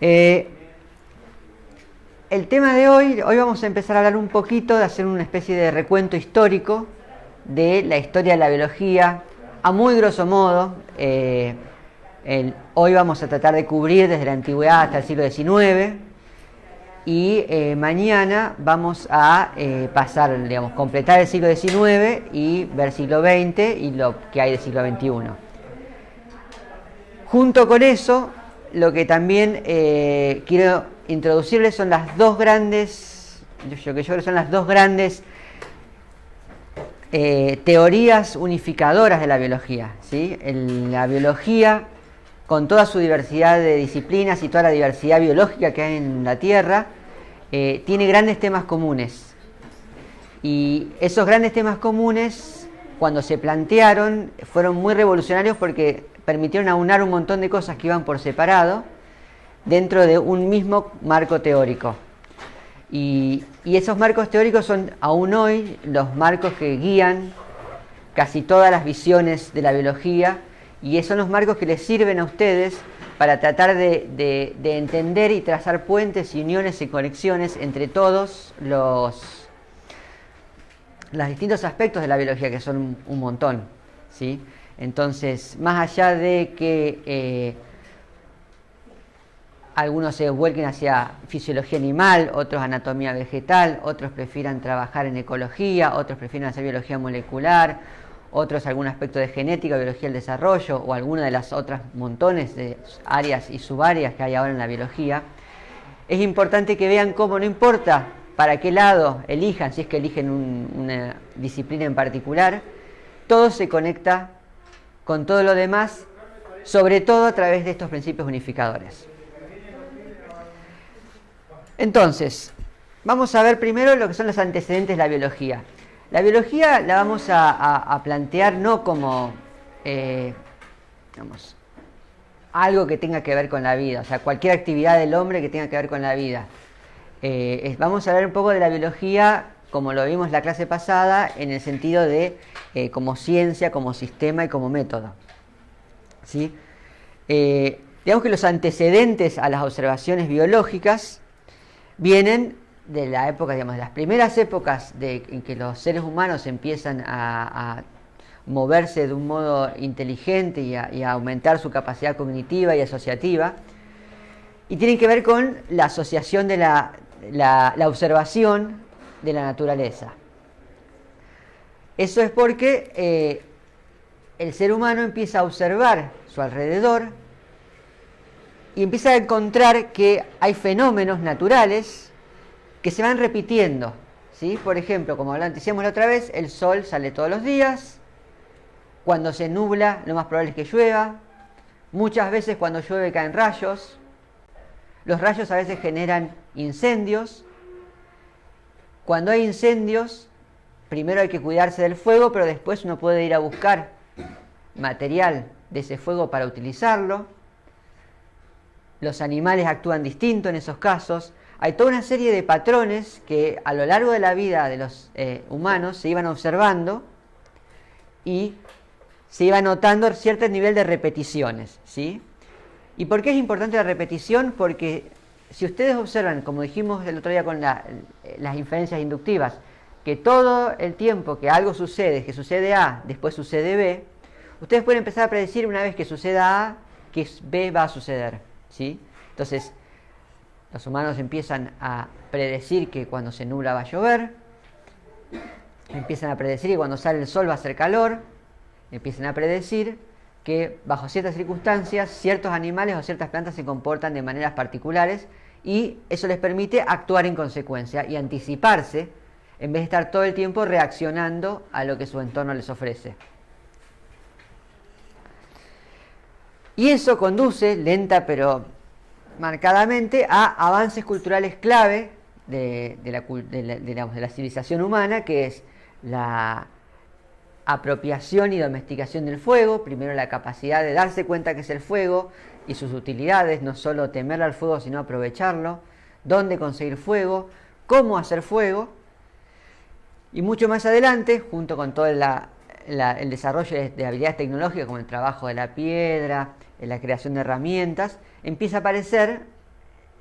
Eh, el tema de hoy vamos a empezar a hablar un poquito, de hacer una especie de recuento histórico de la historia de la biología, a muy grosso modo. Hoy vamos a tratar de cubrir desde la antigüedad hasta el siglo XIX y mañana vamos a pasar, digamos, completar el siglo XIX y ver siglo XX y lo que hay del siglo XXI. Junto con eso, lo que también quiero introducirles son las dos grandes, yo creo que son las dos grandes teorías unificadoras de la biología, ¿sí? La biología, con toda su diversidad de disciplinas y toda la diversidad biológica que hay en la Tierra, tiene grandes temas comunes. Y esos grandes temas comunes, cuando se plantearon, fueron muy revolucionarios porque permitieron aunar un montón de cosas que iban por separado dentro de un mismo marco teórico. Y esos marcos teóricos son aún hoy los marcos que guían casi todas las visiones de la biología, y esos son los marcos que les sirven a ustedes para tratar de entender y trazar puentes y uniones y conexiones entre todos los distintos aspectos de la biología, que son un montón, ¿sí? Entonces, más allá de que algunos se vuelquen hacia fisiología animal, otros anatomía vegetal, otros prefieran trabajar en ecología, otros prefieren hacer biología molecular, otros algún aspecto de genética, biología del desarrollo o alguna de las otras montones de áreas y subáreas que hay ahora en la biología, es importante que vean cómo no importa para qué lado elijan, si es que eligen una disciplina en particular, todo se conecta con todo lo demás, sobre todo a través de estos principios unificadores. Entonces, vamos a ver primero lo que son los antecedentes de la biología. La biología la vamos a plantear no como algo que tenga que ver con la vida, o sea, cualquier actividad del hombre que tenga que ver con la vida. Vamos a hablar un poco de la biología, como lo vimos la clase pasada, en el sentido de como ciencia, como sistema y como método, ¿sí? Digamos que los antecedentes a las observaciones biológicas vienen de la época, digamos, de las primeras épocas en que los seres humanos empiezan a moverse de un modo inteligente y a aumentar su capacidad cognitiva y asociativa, y tienen que ver con la asociación de la observación de la naturaleza. Eso es porque el ser humano empieza a observar su alrededor y empieza a encontrar que hay fenómenos naturales que se van repitiendo, ¿sí? Por ejemplo, como decíamos la otra vez, el sol sale todos los días. Cuando se nubla, lo más probable es que llueva. Muchas veces cuando llueve caen rayos. Los rayos a veces generan incendios. Cuando hay incendios, primero hay que cuidarse del fuego, pero después uno puede ir a buscar material de ese fuego para utilizarlo. Los animales actúan distinto en esos casos. Hay toda una serie de patrones que a lo largo de la vida de los humanos se iban observando y se iba notando cierto nivel de repeticiones, ¿sí? ¿Y por qué es importante la repetición? Porque si ustedes observan, como dijimos el otro día con las inferencias inductivas, que todo el tiempo que algo sucede, que sucede A, después sucede B, ustedes pueden empezar a predecir una vez que suceda A, que B va a suceder, ¿sí? Entonces, los humanos empiezan a predecir que cuando se nubla va a llover, empiezan a predecir que cuando sale el sol va a hacer calor, empiezan a predecir que bajo ciertas circunstancias ciertos animales o ciertas plantas se comportan de maneras particulares, y eso les permite actuar en consecuencia y anticiparse en vez de estar todo el tiempo reaccionando a lo que su entorno les ofrece. Y eso conduce, lenta pero marcadamente, a avances culturales clave de la civilización humana, que es la apropiación y domesticación del fuego. Primero, la capacidad de darse cuenta que es el fuego y sus utilidades, no solo temerle al fuego, sino aprovecharlo, dónde conseguir fuego, cómo hacer fuego, y mucho más adelante, junto con todo el desarrollo de habilidades tecnológicas como el trabajo de la piedra, la creación de herramientas, empieza a aparecer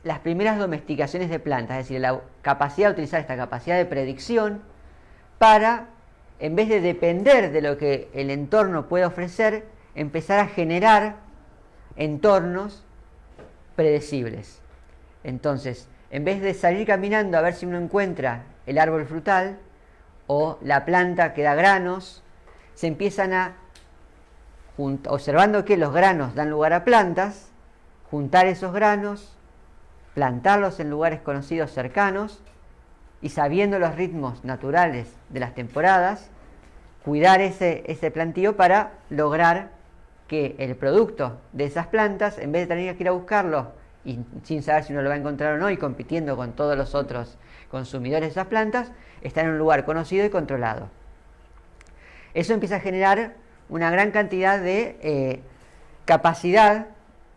las primeras domesticaciones de plantas, es decir, la capacidad de utilizar esta capacidad de predicción para, en vez de depender de lo que el entorno puede ofrecer, empezar a generar entornos predecibles. Entonces, en vez de salir caminando a ver si uno encuentra el árbol frutal o la planta que da granos, se empiezan a, observando que los granos dan lugar a plantas, juntar esos granos, plantarlos en lugares conocidos cercanos y, sabiendo los ritmos naturales de las temporadas, cuidar ese plantío para lograr que el producto de esas plantas, en vez de tener que ir a buscarlo y sin saber si uno lo va a encontrar o no, y compitiendo con todos los otros consumidores de esas plantas, está en un lugar conocido y controlado. Eso empieza a generar una gran cantidad de capacidad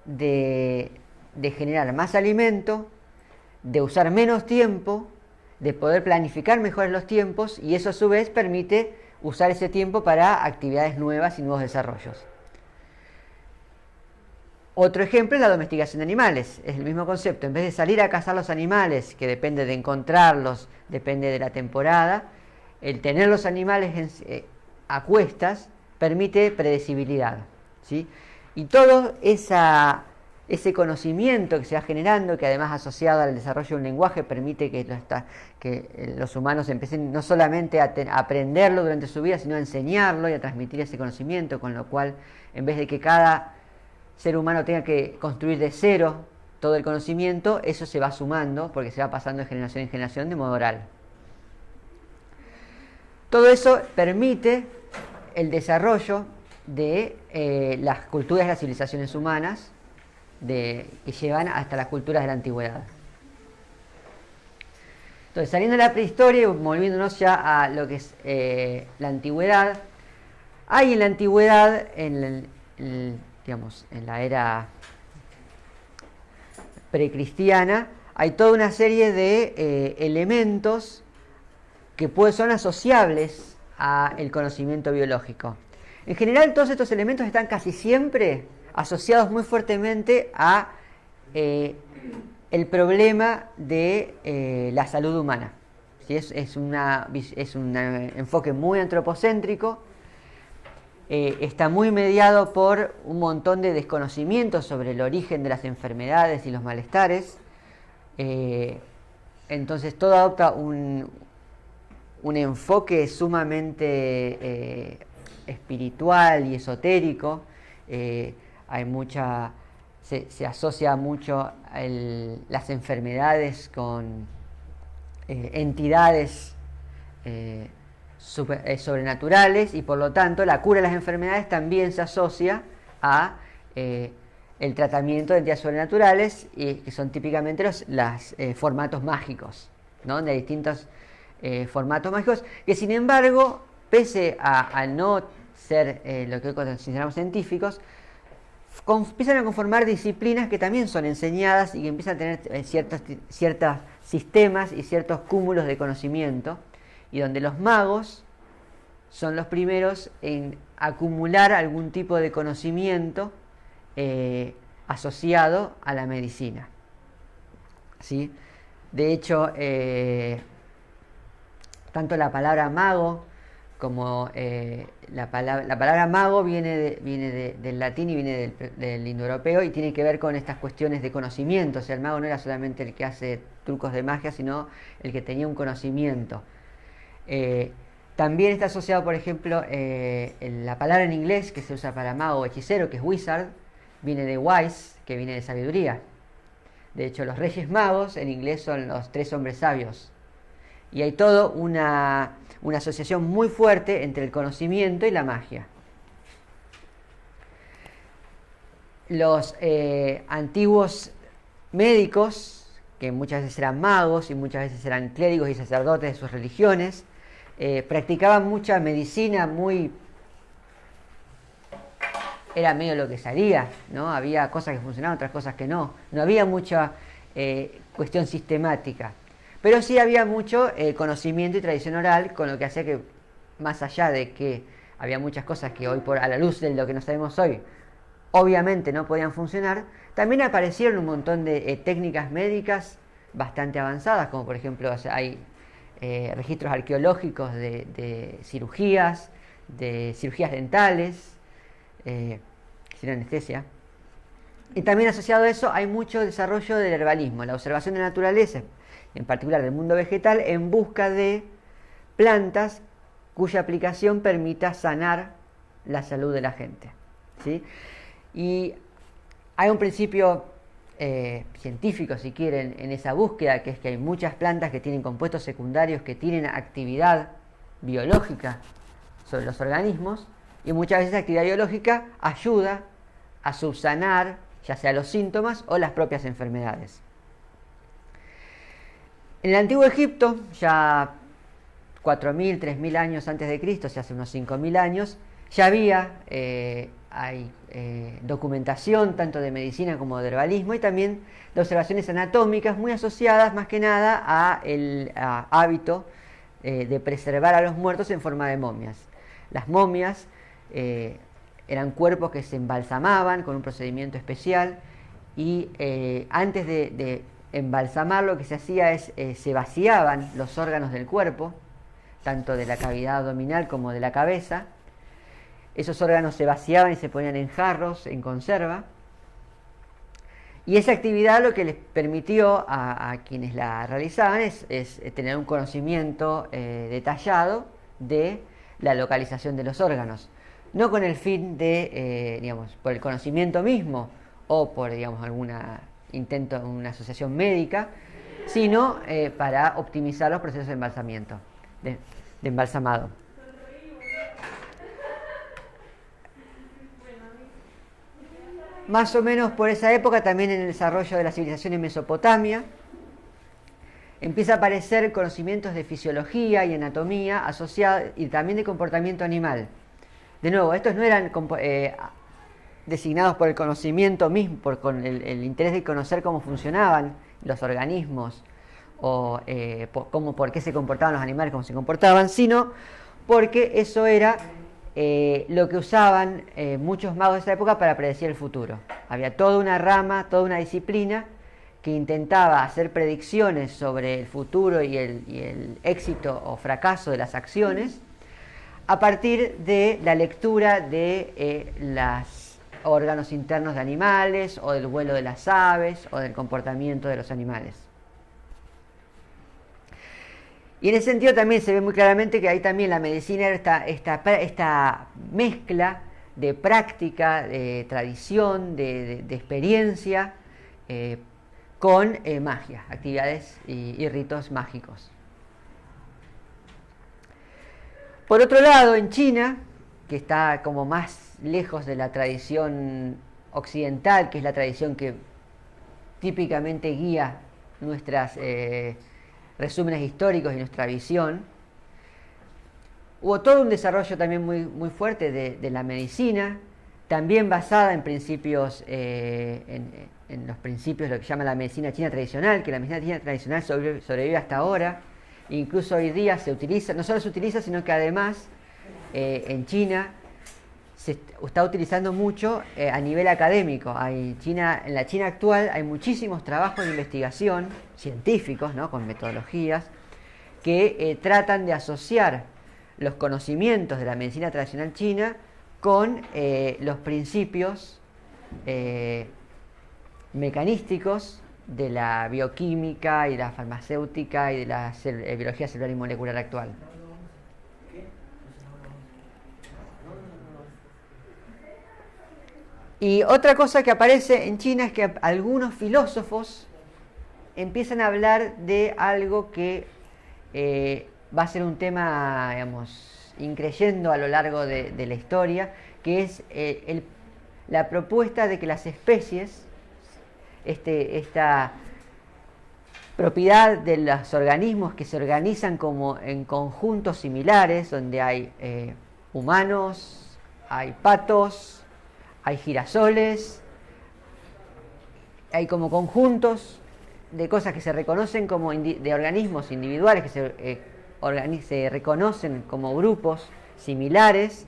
de generar más alimento, de usar menos tiempo, de poder planificar mejor los tiempos, y eso a su vez permite usar ese tiempo para actividades nuevas y nuevos desarrollos. Otro ejemplo es la domesticación de animales. Es el mismo concepto. En vez de salir a cazar los animales, que depende de encontrarlos, depende de la temporada, el tener los animales a cuestas permite predecibilidad, ¿sí? Y todo ese conocimiento que se va generando, que además asociado al desarrollo de un lenguaje, permite que los humanos empiecen no solamente a aprenderlo durante su vida, sino a enseñarlo y a transmitir ese conocimiento, con lo cual, en vez de que cada ser humano tenga que construir de cero todo el conocimiento, eso se va sumando porque se va pasando de generación en generación de modo oral. Todo eso permite el desarrollo de las culturas y las civilizaciones humanas que llevan hasta las culturas de la antigüedad. Entonces, saliendo de la prehistoria y volviéndonos ya a lo que es la antigüedad, hay en la antigüedad, digamos, en la era precristiana, hay toda una serie de elementos que son asociables al conocimiento biológico. En general, todos estos elementos están casi siempre asociados muy fuertemente a el problema de la salud humana. ¿Sí? Es un enfoque muy antropocéntrico. Está muy mediado por un montón de desconocimientos sobre el origen de las enfermedades y los malestares. Entonces todo adopta un enfoque sumamente espiritual y esotérico. Se asocia mucho las enfermedades con entidades sobrenaturales, y por lo tanto la cura de las enfermedades también se asocia a el tratamiento de entidades sobrenaturales, que son típicamente los formatos mágicos, ¿no? De distintos formatos mágicos que, sin embargo, pese a no ser lo que hoy consideramos científicos, empiezan a conformar disciplinas que también son enseñadas y que empiezan a tener ciertos sistemas y ciertos cúmulos de conocimiento, y donde los magos son los primeros en acumular algún tipo de conocimiento asociado a la medicina, ¿sí? De hecho, tanto la palabra mago como la palabra mago viene del latín y viene del indoeuropeo, y tiene que ver con estas cuestiones de conocimiento. O sea, el mago no era solamente el que hace trucos de magia, sino el que tenía un conocimiento. También está asociado, por ejemplo, la palabra en inglés que se usa para mago o hechicero, que es wizard, viene de wise, que viene de sabiduría. De hecho, los reyes magos en inglés son los 3 hombres sabios. Y hay toda una asociación muy fuerte entre el conocimiento y la magia. Los antiguos médicos, que muchas veces eran magos y muchas veces eran clérigos y sacerdotes de sus religiones, practicaban mucha medicina era medio lo que salía, ¿no? Había cosas que funcionaban, otras cosas que no. No había mucha cuestión sistemática. Pero sí había mucho conocimiento y tradición oral, con lo que hacía que, más allá de que había muchas cosas que hoy, a la luz de lo que no sabemos hoy, obviamente no podían funcionar, también aparecieron un montón de técnicas médicas bastante avanzadas, como por ejemplo hay registros arqueológicos de cirugías dentales, sin anestesia. Y también asociado a eso hay mucho desarrollo del herbalismo, la observación de la naturaleza, en particular del mundo vegetal, en busca de plantas cuya aplicación permita sanar la salud de la gente, ¿sí? Y hay un principio científico, si quieren, en esa búsqueda, que es que hay muchas plantas que tienen compuestos secundarios que tienen actividad biológica sobre los organismos, y muchas veces la actividad biológica ayuda a subsanar ya sea los síntomas o las propias enfermedades. En el Antiguo Egipto, ya 4.000, 3.000 años antes de Cristo, o sea, hace unos 5.000 años, ya había documentación tanto de medicina como de herbalismo, y también de observaciones anatómicas muy asociadas más que nada al hábito de preservar a los muertos en forma de momias. Las momias eran cuerpos que se embalsamaban con un procedimiento especial, y antes de embalsamar lo que se hacía es se vaciaban los órganos del cuerpo, tanto de la cavidad abdominal como de la cabeza. Esos órganos se vaciaban y se ponían en jarros, en conserva, y esa actividad lo que les permitió a quienes la realizaban es tener un conocimiento detallado de la localización de los órganos, no con el fin de, por el conocimiento mismo o por, algún intento, una asociación médica, sino para optimizar los procesos de embalsamiento, de embalsamado. Más o menos por esa época, también en el desarrollo de la civilización en Mesopotamia, empieza a aparecer conocimientos de fisiología y anatomía asociados, y también de comportamiento animal. De nuevo, estos no eran designados por el conocimiento mismo, con el interés de conocer cómo funcionaban los organismos o por qué se comportaban los animales como se comportaban, sino porque eso era lo que usaban muchos magos de esa época para predecir el futuro. Había toda una rama, toda una disciplina que intentaba hacer predicciones sobre el futuro y el éxito o fracaso de las acciones a partir de la lectura de los órganos internos de animales, o del vuelo de las aves, o del comportamiento de los animales. Y en ese sentido también se ve muy claramente que ahí también la medicina era esta mezcla de práctica, de tradición, de experiencia, con magia, actividades y ritos mágicos. Por otro lado, en China, que está como más lejos de la tradición occidental, que es la tradición que típicamente guía nuestros resúmenes históricos y nuestra visión, hubo todo un desarrollo también muy fuerte de la medicina, también basada en principios, en los principios de lo que llama la medicina china tradicional, que la medicina china tradicional sobrevive hasta ahora. Incluso hoy día se utiliza, no solo se utiliza, sino que además en China se está utilizando mucho a nivel académico. En la China actual hay muchísimos trabajos de investigación científicos, ¿no?, con metodologías que tratan de asociar los conocimientos de la medicina tradicional china con los principios mecanísticos de la bioquímica y la farmacéutica y de la biología celular y molecular actual. Y otra cosa que aparece en China es que algunos filósofos empiezan a hablar de algo que va a ser un tema, increyendo a lo largo de la historia, que es la propuesta de que las especies, esta propiedad de los organismos que se organizan como en conjuntos similares, donde hay humanos, hay patos, hay girasoles, hay como conjuntos de cosas que se reconocen como de organismos individuales que se reconocen como grupos similares,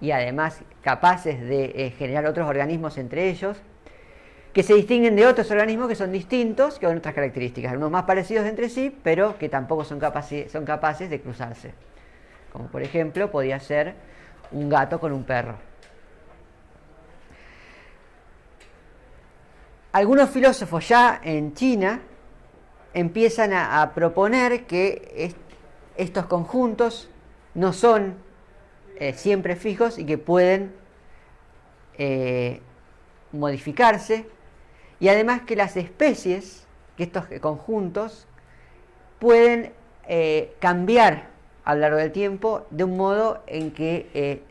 y además capaces de generar otros organismos entre ellos, que se distinguen de otros organismos que son distintos, que con otras características, algunos más parecidos entre sí, pero que tampoco son capaces de cruzarse. Como por ejemplo podía ser un gato con un perro. Algunos filósofos ya en China empiezan a proponer que estos conjuntos no son siempre fijos y que pueden modificarse, y además que las especies, que estos conjuntos pueden cambiar a lo largo del tiempo de un modo en que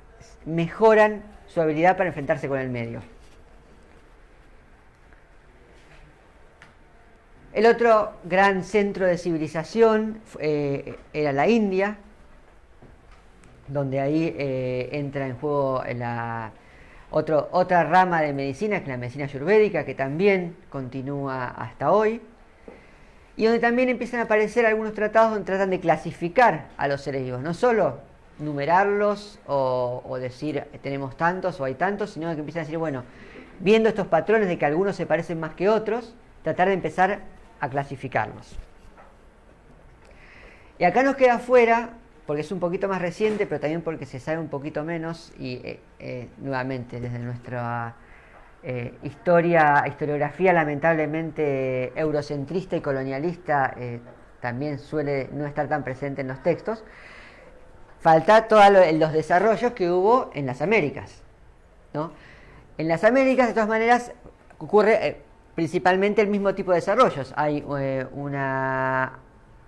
mejoran su habilidad para enfrentarse con el medio. El otro gran centro de civilización era la India, donde ahí entra en juego otra rama de medicina, que es la medicina ayurvédica, que también continúa hasta hoy, y donde también empiezan a aparecer algunos tratados donde tratan de clasificar a los seres vivos, no solo numerarlos o decir tenemos tantos o hay tantos, sino que empiezan a decir, bueno, viendo estos patrones de que algunos se parecen más que otros, tratar de empezar a clasificarlos. Y acá nos queda fuera, porque es un poquito más reciente, pero también porque se sabe un poquito menos, y nuevamente desde nuestra historiografía lamentablemente eurocentrista y colonialista, también suele no estar tan presente en los textos, falta todos los desarrollos que hubo en las Américas, ¿no? En las Américas, de todas maneras, ocurre principalmente el mismo tipo de desarrollos. Hay una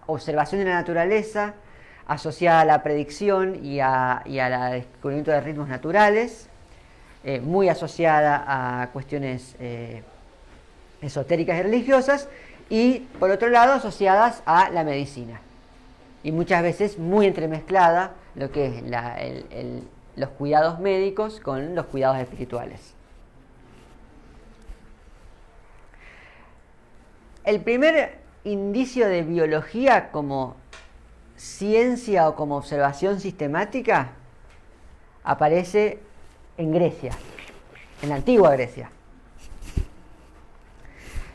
observación de la naturaleza asociada a la predicción y al descubrimiento de ritmos naturales, muy asociada a cuestiones esotéricas y religiosas, y por otro lado asociadas a la medicina, y muchas veces muy entremezclada lo que es los cuidados médicos con los cuidados espirituales. El primer indicio de biología como ciencia o como observación sistemática aparece en Grecia, en la antigua Grecia.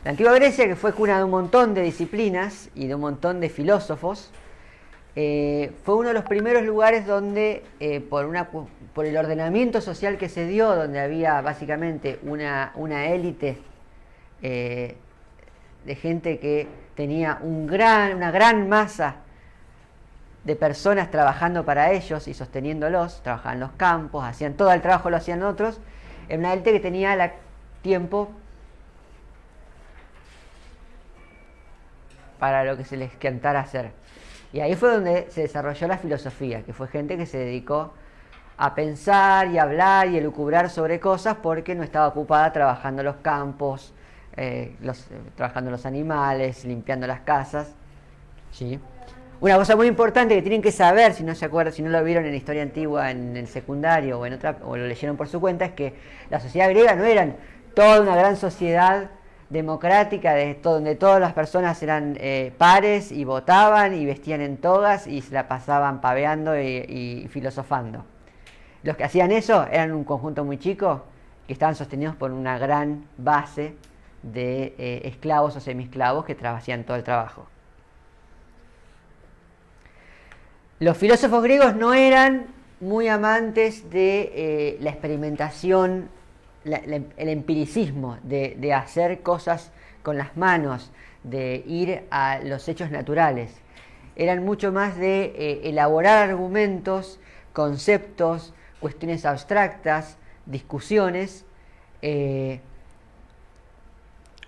La antigua Grecia, que fue cuna de un montón de disciplinas y de un montón de filósofos, fue uno de los primeros lugares donde, por el ordenamiento social que se dio, donde había básicamente una élite de gente que tenía una gran masa de personas trabajando para ellos y sosteniéndolos, trabajaban en los campos, hacían todo el trabajo, lo hacían otros, era una élite que tenía tiempo para lo que se les cantara hacer. Y ahí fue donde se desarrolló la filosofía, que fue gente que se dedicó a pensar y hablar y elucubrar sobre cosas porque no estaba ocupada trabajando los campos, trabajando los animales, limpiando las casas, ¿sí? Una cosa muy importante que tienen que saber, si no se acuerdan, si no lo vieron en historia antigua en el secundario o lo leyeron por su cuenta, es que la sociedad griega no era toda una gran sociedad democrática donde todas las personas eran pares y votaban y vestían en togas y se la pasaban paveando y filosofando. Los que hacían eso eran un conjunto muy chico que estaban sostenidos por una gran base de esclavos o semiesclavos que hacían todo el trabajo. Los filósofos griegos no eran muy amantes de la experimentación, el empiricismo, de hacer cosas con las manos, de ir a los hechos naturales. Eran mucho más de elaborar argumentos, conceptos, cuestiones abstractas, discusiones.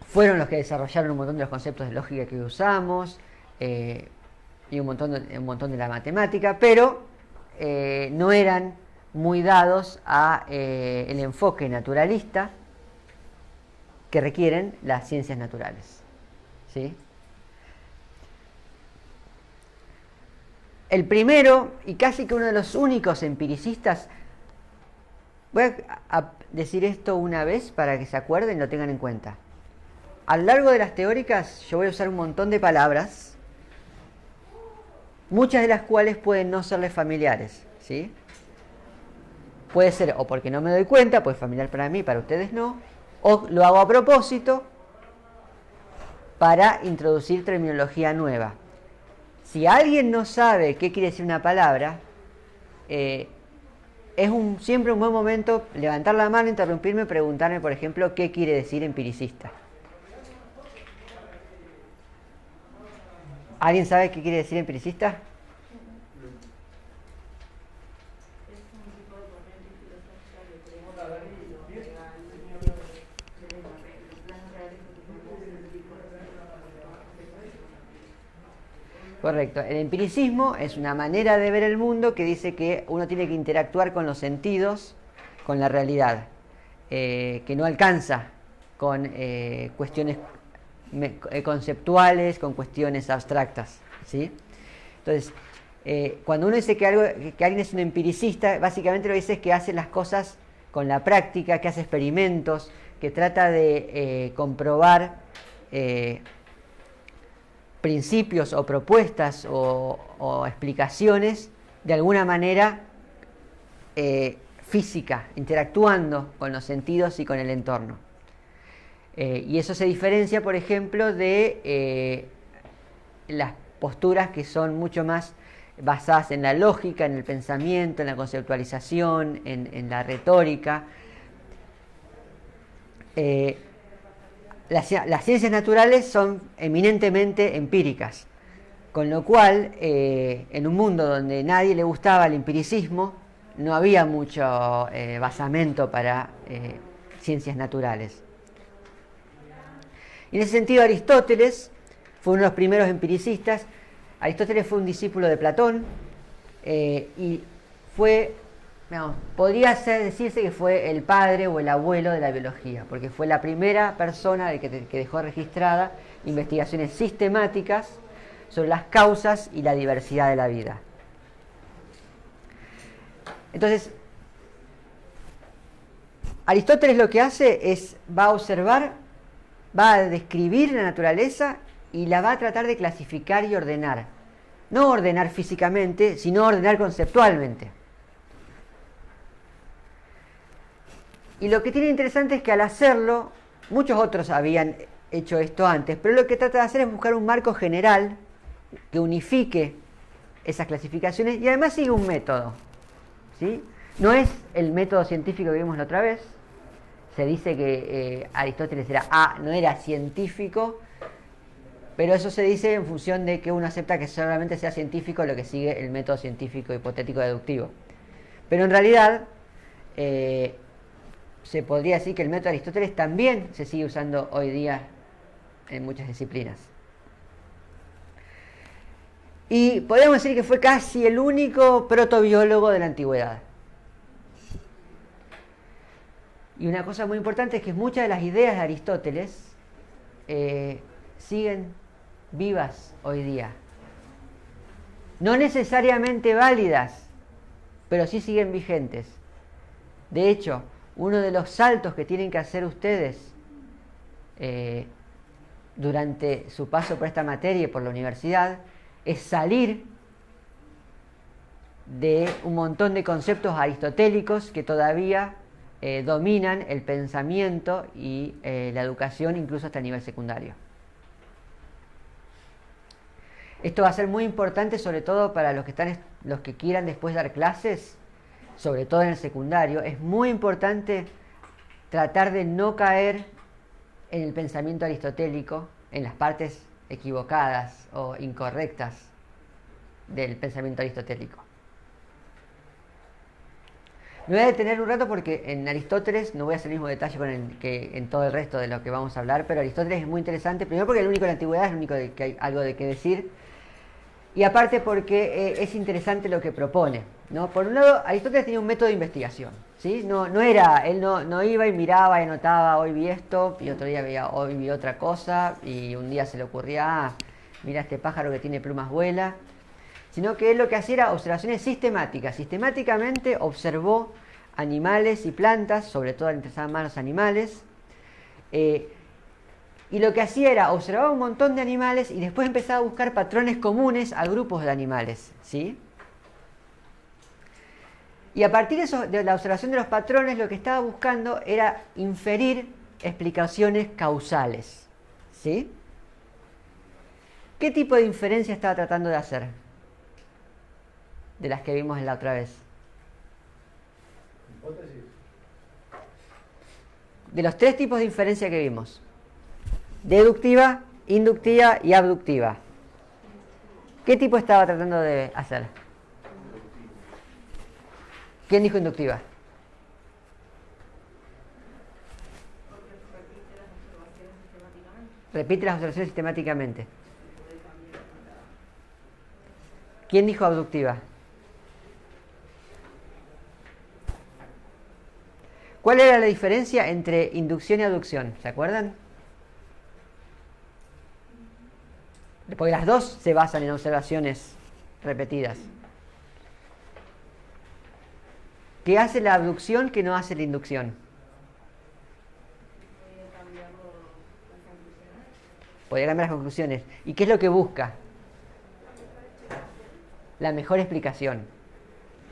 Fueron los que desarrollaron un montón de los conceptos de lógica que usamos, y un montón de la matemática, pero no eran muy dados a el enfoque naturalista que requieren las ciencias naturales, ¿sí? El primero y casi que uno de los únicos empiricistas, voy a decir esto una vez para que se acuerden y lo tengan en cuenta. A lo largo de las teóricas yo voy a usar un montón de palabras, muchas de las cuales pueden no serles familiares, ¿sí? Puede ser o porque no me doy cuenta, pues familiar para mí, para ustedes no, o lo hago a propósito para introducir terminología nueva. Si alguien no sabe qué quiere decir una palabra, es siempre un buen momento levantar la mano, interrumpirme, preguntarme, por ejemplo, qué quiere decir empiricista. ¿Alguien sabe qué quiere decir empiricista? Correcto. El empiricismo es una manera de ver el mundo que dice que uno tiene que interactuar con los sentidos, con la realidad, que no alcanza con cuestiones conceptuales, con cuestiones abstractas, ¿sí? Entonces, cuando uno dice que alguien es un empiricista, básicamente lo que dice es que hace las cosas con la práctica, que hace experimentos, que trata de comprobar principios o propuestas o explicaciones de alguna manera física, interactuando con los sentidos y con el entorno. Y eso se diferencia, por ejemplo, de las posturas que son mucho más basadas en la lógica, en el pensamiento, en la conceptualización, en la retórica. Las ciencias naturales son eminentemente empíricas, con lo cual, en un mundo donde nadie le gustaba el empiricismo, no había mucho basamento para ciencias naturales. Y en ese sentido, Aristóteles fue uno de los primeros empiricistas. Aristóteles fue un discípulo de Platón y fue, podría decirse que fue el padre o el abuelo de la biología, porque fue la primera persona que dejó registrada investigaciones sistemáticas sobre las causas y la diversidad de la vida. Entonces, Aristóteles lo que hace es, va a observar, va a describir la naturaleza y la va a tratar de clasificar y ordenar. No ordenar físicamente, sino ordenar conceptualmente. Y lo que tiene interesante es que al hacerlo, muchos otros habían hecho esto antes, pero lo que trata de hacer es buscar un marco general que unifique esas clasificaciones y además sigue un método, ¿sí? No es el método científico que vimos la otra vez. Se dice que Aristóteles no era científico, pero eso se dice en función de que uno acepta que solamente sea científico lo que sigue el método científico hipotético deductivo. Pero en realidad se podría decir que el método de Aristóteles también se sigue usando hoy día en muchas disciplinas. Y podríamos decir que fue casi el único protobiólogo de la antigüedad. Y una cosa muy importante es que muchas de las ideas de Aristóteles siguen vivas hoy día. No necesariamente válidas, pero sí siguen vigentes. De hecho, uno de los saltos que tienen que hacer ustedes durante su paso por esta materia y por la universidad es salir de un montón de conceptos aristotélicos que todavía dominan el pensamiento y la educación, incluso hasta el nivel secundario. Esto va a ser muy importante, sobre todo para los que quieran después dar clases, sobre todo en el secundario. Es muy importante tratar de no caer en el pensamiento aristotélico, en las partes equivocadas o incorrectas del pensamiento aristotélico. Me voy a detener un rato porque en Aristóteles no voy a hacer el mismo detalle que en todo el resto de lo que vamos a hablar, pero Aristóteles es muy interesante, primero porque es el único de la antigüedad, es el único que hay algo de qué decir, y aparte porque es interesante lo que propone, ¿no? Por un lado, Aristóteles tenía un método de investigación, ¿sí? Él no iba y miraba y anotaba, hoy vi esto, y otro día hoy vi otra cosa, y un día se le ocurría, mira este pájaro que tiene plumas vuela, sino que él lo que hacía era observaciones sistemáticas. Sistemáticamente observó animales y plantas, sobre todo le interesaban más los animales, y lo que hacía era observar un montón de animales y después empezaba a buscar patrones comunes a grupos de animales, ¿sí? Y a partir de la observación de los patrones, lo que estaba buscando era inferir explicaciones causales. ¿Sí? ¿Qué tipo de inferencia estaba tratando de hacer? De las que vimos en la otra vez. Hipótesis. De los 3 tipos de inferencia que vimos: deductiva, inductiva y abductiva. ¿Qué tipo estaba tratando de hacer? ¿Quién dijo inductiva? Repite las observaciones sistemáticamente. ¿Quién dijo abductiva? ¿Cuál era la diferencia entre inducción y abducción? ¿Se acuerdan? Porque las dos se basan en observaciones repetidas. ¿Qué hace la abducción que no hace la inducción? Podría cambiar las conclusiones. ¿Y qué es lo que busca? La mejor explicación,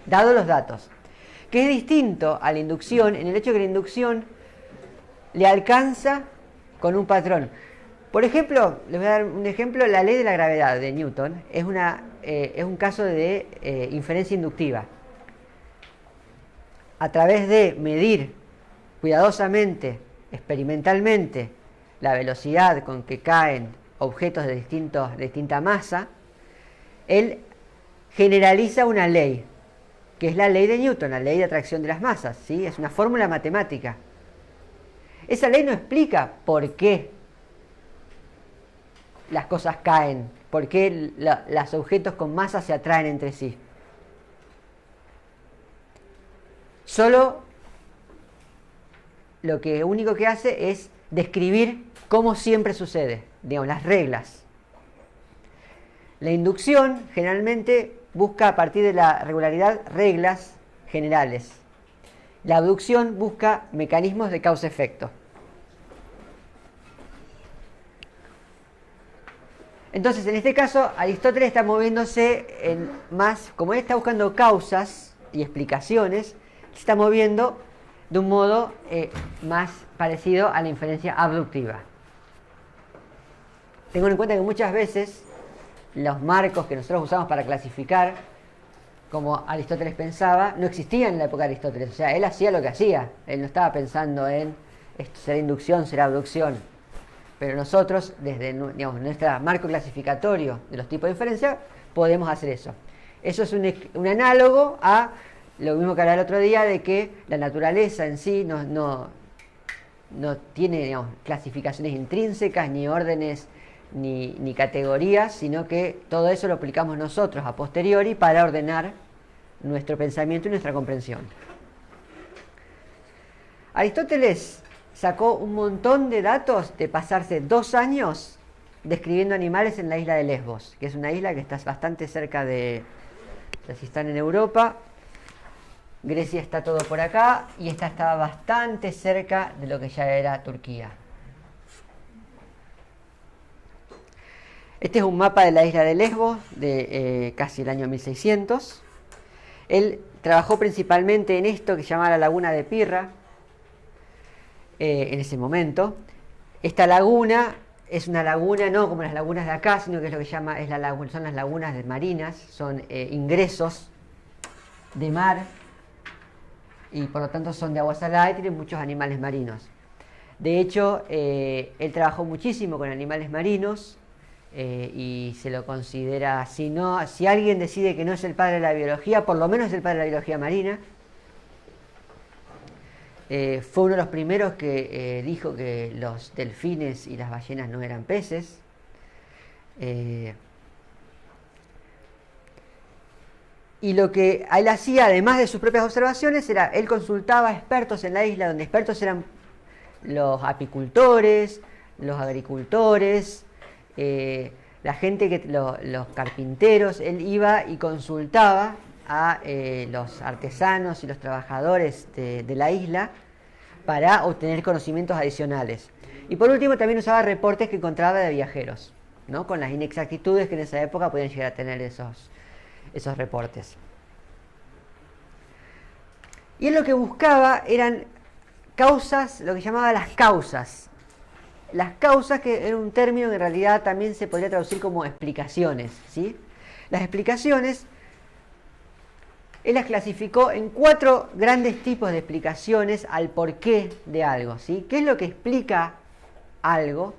dado los datos. Que es distinto a la inducción en el hecho que la inducción le alcanza con un patrón. Por ejemplo, les voy a dar un ejemplo: la ley de la gravedad de Newton es un caso de inferencia inductiva. A través de medir cuidadosamente, experimentalmente, la velocidad con que caen objetos de distinta masa, él generaliza una ley, que es la ley de Newton, la ley de atracción de las masas, ¿sí? Es una fórmula matemática. Esa ley no explica por qué las cosas caen, por qué los objetos con masa se atraen entre sí. Solo lo único que hace es describir cómo siempre sucede, digamos, las reglas. La inducción generalmente busca a partir de la regularidad reglas generales. La abducción busca mecanismos de causa-efecto. Entonces, en este caso, Aristóteles está moviéndose más, como él está buscando causas y explicaciones, se está moviendo de un modo más parecido a la inferencia abductiva. Tengan en cuenta que muchas veces los marcos que nosotros usamos para clasificar, como Aristóteles pensaba, no existían en la época de Aristóteles. O sea, él hacía lo que hacía. Él no estaba pensando en esto será inducción, será abducción. Pero nosotros, desde nuestro marco clasificatorio de los tipos de inferencia, podemos hacer eso. Eso es un análogo a lo mismo que hablaba el otro día, de que la naturaleza en sí no tiene, clasificaciones intrínsecas, ni órdenes, ni categorías, sino que todo eso lo aplicamos nosotros a posteriori para ordenar nuestro pensamiento y nuestra comprensión. Aristóteles sacó un montón de datos de pasarse 2 años describiendo animales en la isla de Lesbos, que es una isla que está bastante cerca de, si están en Europa, Grecia está todo por acá, y esta estaba bastante cerca de lo que ya era Turquía. Este es un mapa de la isla de Lesbos de casi el año 1600. Él trabajó principalmente en esto que se llama la laguna de Pirra, en ese momento. Esta laguna es una laguna no como las lagunas de acá, sino que es lo que llama, son las lagunas de marinas, son ingresos de mar, y por lo tanto son de agua salada y tienen muchos animales marinos. De hecho, él trabajó muchísimo con animales marinos, y se lo considera, si alguien decide que no es el padre de la biología, por lo menos es el padre de la biología marina. Fue uno de los primeros que dijo que los delfines y las ballenas no eran peces. Y lo que él hacía, además de sus propias observaciones, era, él consultaba a expertos en la isla, donde expertos eran los apicultores, los agricultores, la gente los carpinteros. Él iba y consultaba a los artesanos y los trabajadores de la isla para obtener conocimientos adicionales. Y por último también usaba reportes que encontraba de viajeros, ¿no? Con las inexactitudes que en esa época podían llegar a tener esos reportes. Y él lo que buscaba eran causas, lo que llamaba las causas. Las causas, que era un término que en realidad también se podría traducir como explicaciones, ¿sí? Las explicaciones, él las clasificó en 4 grandes tipos de explicaciones al porqué de algo, ¿sí? ¿Qué es lo que explica algo?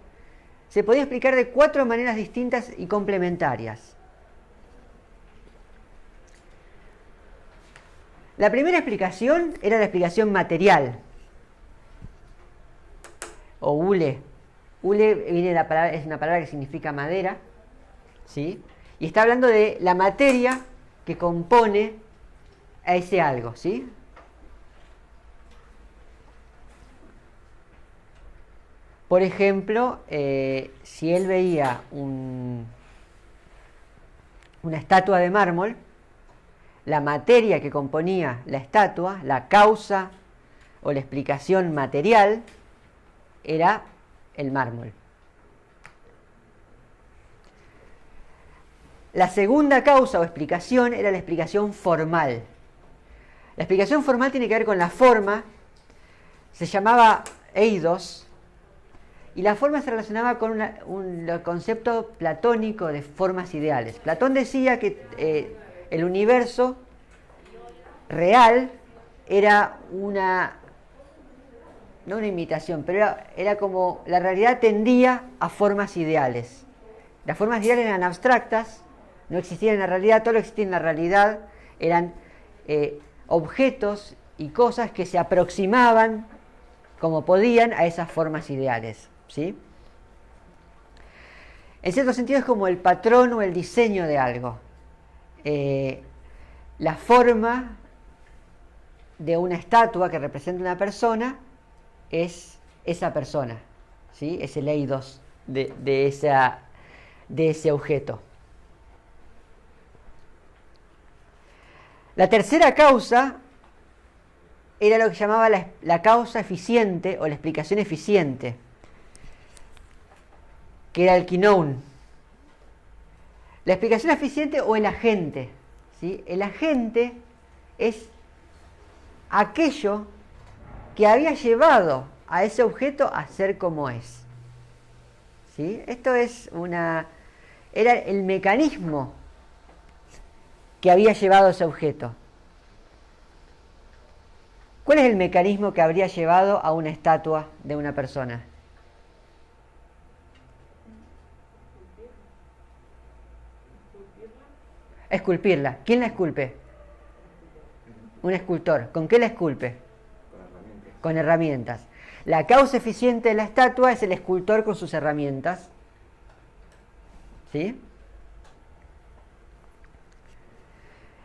Se podía explicar de 4 maneras distintas y complementarias. La primera explicación era la explicación material, o hule. Hule viene de la palabra, es una palabra que significa madera, ¿sí? Y está hablando de la materia que compone a ese algo, ¿sí? Por ejemplo, si él veía una estatua de mármol, la materia que componía la estatua, la causa o la explicación material, era el mármol. La segunda causa o explicación era la explicación formal. La explicación formal tiene que ver con la forma, se llamaba eidos, y la forma se relacionaba con un concepto platónico de formas ideales. Platón decía que el universo real era no una imitación, pero era como la realidad tendía a formas ideales. Las formas ideales eran abstractas, no existían en la realidad, todo lo que existía en la realidad eran objetos y cosas que se aproximaban como podían a esas formas ideales, ¿sí? En cierto sentido es como el patrón o el diseño de algo. La forma de una estatua que representa una persona es esa persona, ¿sí? Es el eidos de ese objeto. La tercera causa era lo que llamaba la causa eficiente o la explicación eficiente, que era el quinón. La explicación eficiente o el agente, ¿sí? El agente es aquello que había llevado a ese objeto a ser como es, ¿sí? Esto era el mecanismo que había llevado a ese objeto. ¿Cuál es el mecanismo que habría llevado a una estatua de una persona? Esculpirla. ¿Quién la esculpe? Un escultor. ¿Con qué la esculpe? Con herramientas. La causa eficiente de la estatua es el escultor con sus herramientas, ¿sí?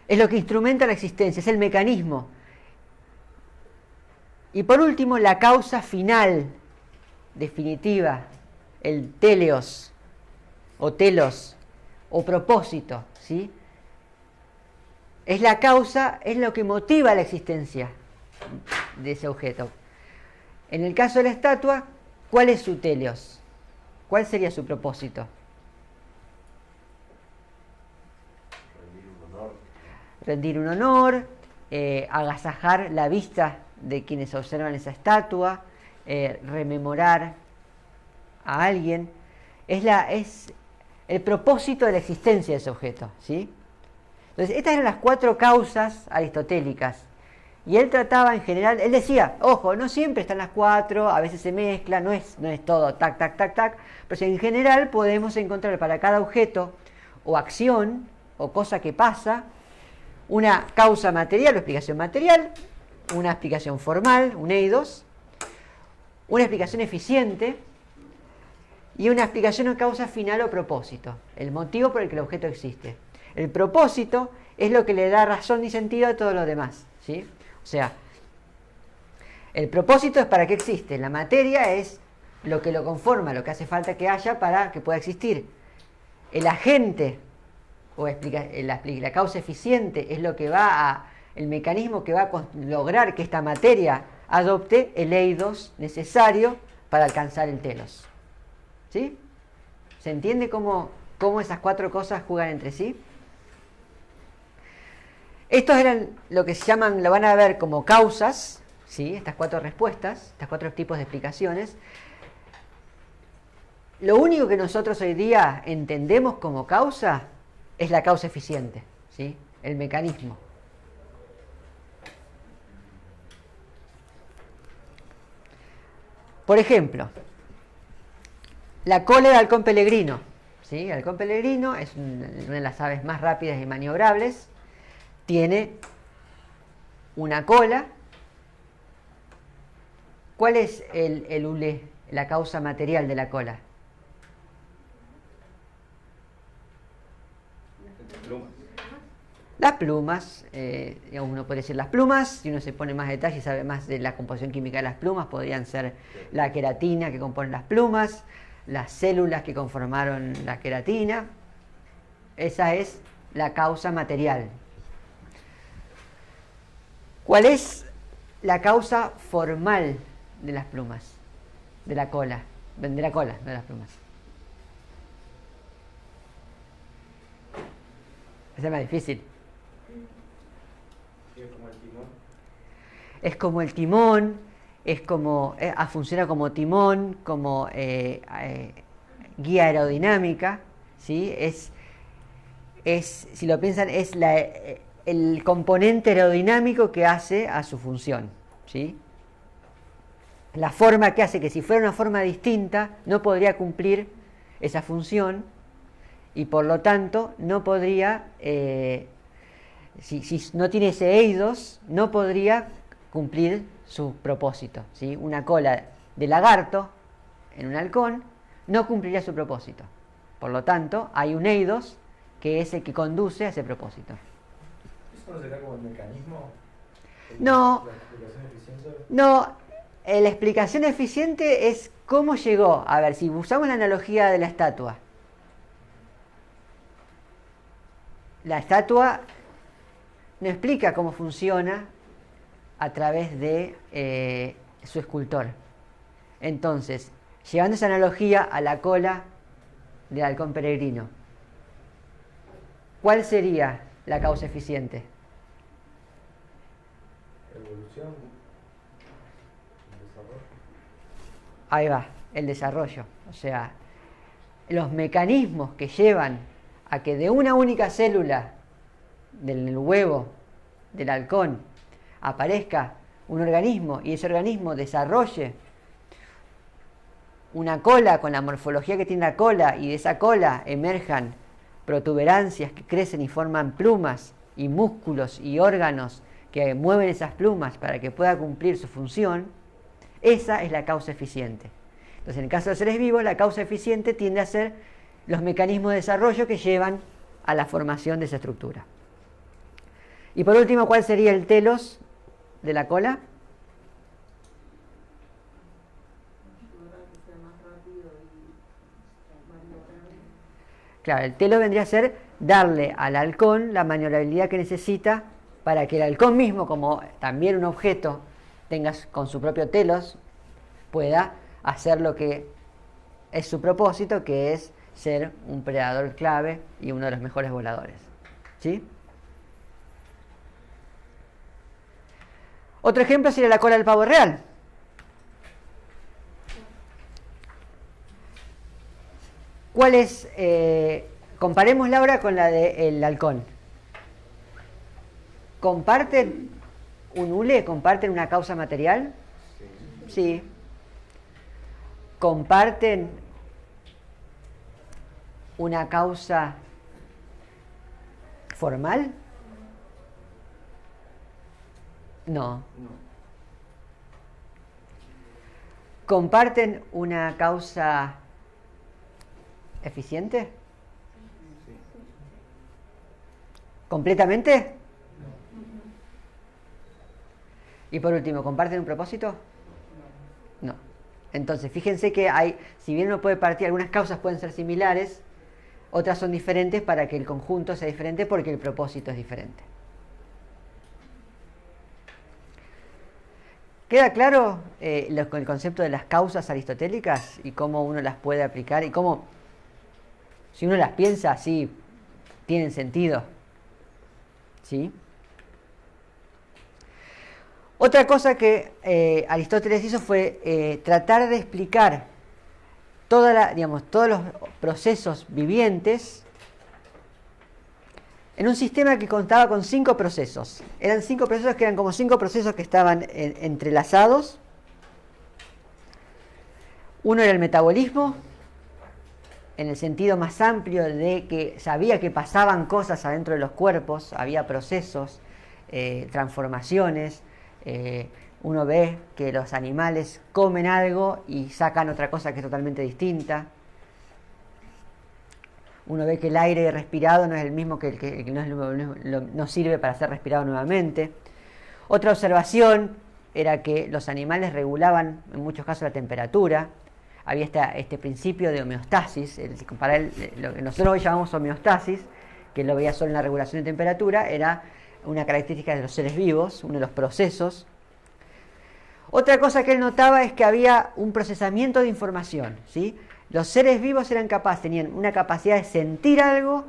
Es lo que instrumenta la existencia, es el mecanismo. Y por último, la causa final, definitiva, el teleos, o telos, o propósito, ¿sí? Es la causa, es lo que motiva la existencia de ese objeto. En el caso de la estatua, ¿cuál es su teleos? ¿Cuál sería su propósito? Rendir un honor, agasajar la vista de quienes observan esa estatua, rememorar a alguien. Es el propósito de la existencia de ese objeto, ¿sí? Entonces, estas eran las 4 causas aristotélicas. Y él trataba en general, él decía, ojo, no siempre están las 4, a veces se mezcla, no es todo tac, tac, tac, tac, pero si en general podemos encontrar para cada objeto o acción o cosa que pasa, una causa material o explicación material, una explicación formal, un eidos, una explicación eficiente y una explicación o causa final o propósito, el motivo por el que el objeto existe. El propósito es lo que le da razón y sentido a todo lo demás, ¿sí? O sea, el propósito es para qué existe. La materia es lo que lo conforma, lo que hace falta que haya para que pueda existir. El agente o la causa eficiente es lo que el mecanismo que va a lograr que esta materia adopte el eidos necesario para alcanzar el telos. ¿Sí? ¿Se entiende cómo esas 4 cosas juegan entre sí? Estos eran lo que se llaman, lo van a ver como causas, ¿sí? Estas 4 respuestas, estos 4 tipos de explicaciones. Lo único que nosotros hoy día entendemos como causa es la causa eficiente, ¿sí? El mecanismo. Por ejemplo, la cola del halcón peregrino, ¿sí? El halcón peregrino es una de las aves más rápidas y maniobrables. Tiene una cola. ¿Cuál es el hule, la causa material de la cola? Las plumas, uno puede decir las plumas, si uno se pone más detalle y sabe más de la composición química de las plumas, podrían ser la queratina que compone las plumas, las células que conformaron la queratina. Esa es la causa material. ¿Cuál es la causa formal de las plumas? De la cola, no de las plumas. Esa es más difícil. Es como el timón, funciona como timón, como guía aerodinámica, ¿sí? Si lo piensan, es el componente aerodinámico que hace a su función, ¿sí? La forma que hace que si fuera una forma distinta no podría cumplir esa función y por lo tanto no podría, si no tiene ese eidos, no podría cumplir su propósito, ¿sí? Una cola de lagarto en un halcón no cumpliría su propósito. Por lo tanto, hay un eidos que es el que conduce a ese propósito. ¿Eso no será como el mecanismo? No. ¿La explicación eficiente? No, la explicación eficiente es cómo llegó. A ver, si usamos la analogía de la estatua. La estatua no explica cómo funciona a través de su escultor. Entonces, llevando esa analogía a la cola del halcón peregrino, ¿cuál sería la causa eficiente? Evolución, desarrollo. Ahí va, el desarrollo. O sea, los mecanismos que llevan a que de una única célula del huevo del halcón aparezca un organismo y ese organismo desarrolle una cola con la morfología que tiene la cola y de esa cola emerjan protuberancias que crecen y forman plumas y músculos y órganos que mueven esas plumas para que pueda cumplir su función, esa es la causa eficiente. Entonces, en el caso de los seres vivos, la causa eficiente tiende a ser los mecanismos de desarrollo que llevan a la formación de esa estructura. Y por último, ¿cuál sería el telos de la cola? Claro, el telos vendría a ser darle al halcón la maniobrabilidad que necesita para que el halcón mismo, como también un objeto, tenga con su propio telos, pueda hacer lo que es su propósito, que es ser un predador clave y uno de los mejores voladores. ¿Sí? Otro ejemplo sería la cola del pavo real. ¿Cuál es? Comparémosla ahora con la del halcón. ¿Comparten un hule? ¿Comparten una causa material? Sí. ¿Comparten una causa formal? No. ¿Comparten una causa eficiente? ¿Completamente? Y por último, ¿comparten un propósito? No. Entonces, fíjense que hay, si bien uno puede partir, algunas causas pueden ser similares, otras son diferentes para que el conjunto sea diferente porque el propósito es diferente. ¿Queda claro el concepto de las causas aristotélicas y cómo uno las puede aplicar y cómo, si uno las piensa así, tienen sentido? ¿Sí? Otra cosa que Aristóteles hizo fue tratar de explicar todos los procesos vivientes en un sistema que contaba con 5 procesos. Eran 5 procesos que eran como 5 procesos que estaban entrelazados. Uno era el metabolismo, en el sentido más amplio de que sabía que pasaban cosas adentro de los cuerpos, había procesos, transformaciones. Uno ve que los animales comen algo y sacan otra cosa que es totalmente distinta. Uno ve que el aire respirado no es el mismo que el que no sirve para ser respirado nuevamente. Otra observación era que los animales regulaban en muchos casos la temperatura. Había este principio de homeostasis, para él, lo que nosotros hoy llamamos homeostasis, que lo veía solo en la regulación de temperatura, era una característica de los seres vivos, uno de los procesos. Otra cosa que él notaba es que había un procesamiento de información, ¿sí? Los seres vivos tenían una capacidad de sentir algo,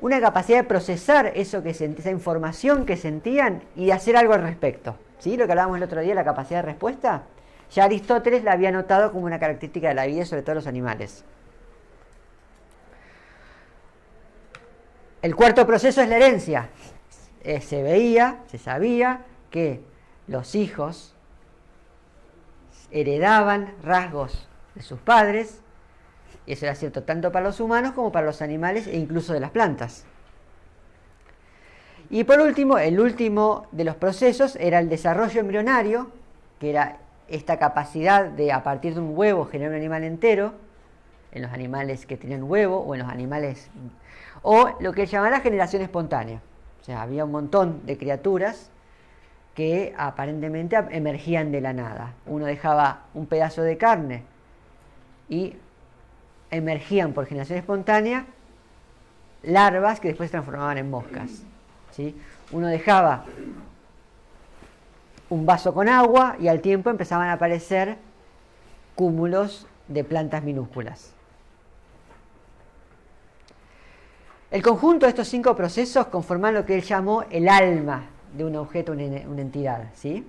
una capacidad de procesar esa información que sentían y de hacer algo al respecto, ¿sí? Lo que hablábamos el otro día, la capacidad de respuesta, ya Aristóteles la había notado como una característica de la vida, sobre todo los animales. El cuarto proceso es la herencia. Se sabía que los hijos heredaban rasgos de sus padres, y eso era cierto tanto para los humanos como para los animales e incluso de las plantas. Y por último, el último de los procesos era el desarrollo embrionario, que era esta capacidad de a partir de un huevo generar un animal entero, en los animales que tenían huevo o en los animales, o lo que llamaban la generación espontánea. O sea, había un montón de criaturas que aparentemente emergían de la nada. Uno dejaba un pedazo de carne y emergían por generación espontánea larvas que después se transformaban en moscas, ¿sí? Uno dejaba un vaso con agua y al tiempo empezaban a aparecer cúmulos de plantas minúsculas. El conjunto de estos 5 procesos conforman lo que él llamó el alma de un objeto, una entidad, ¿sí?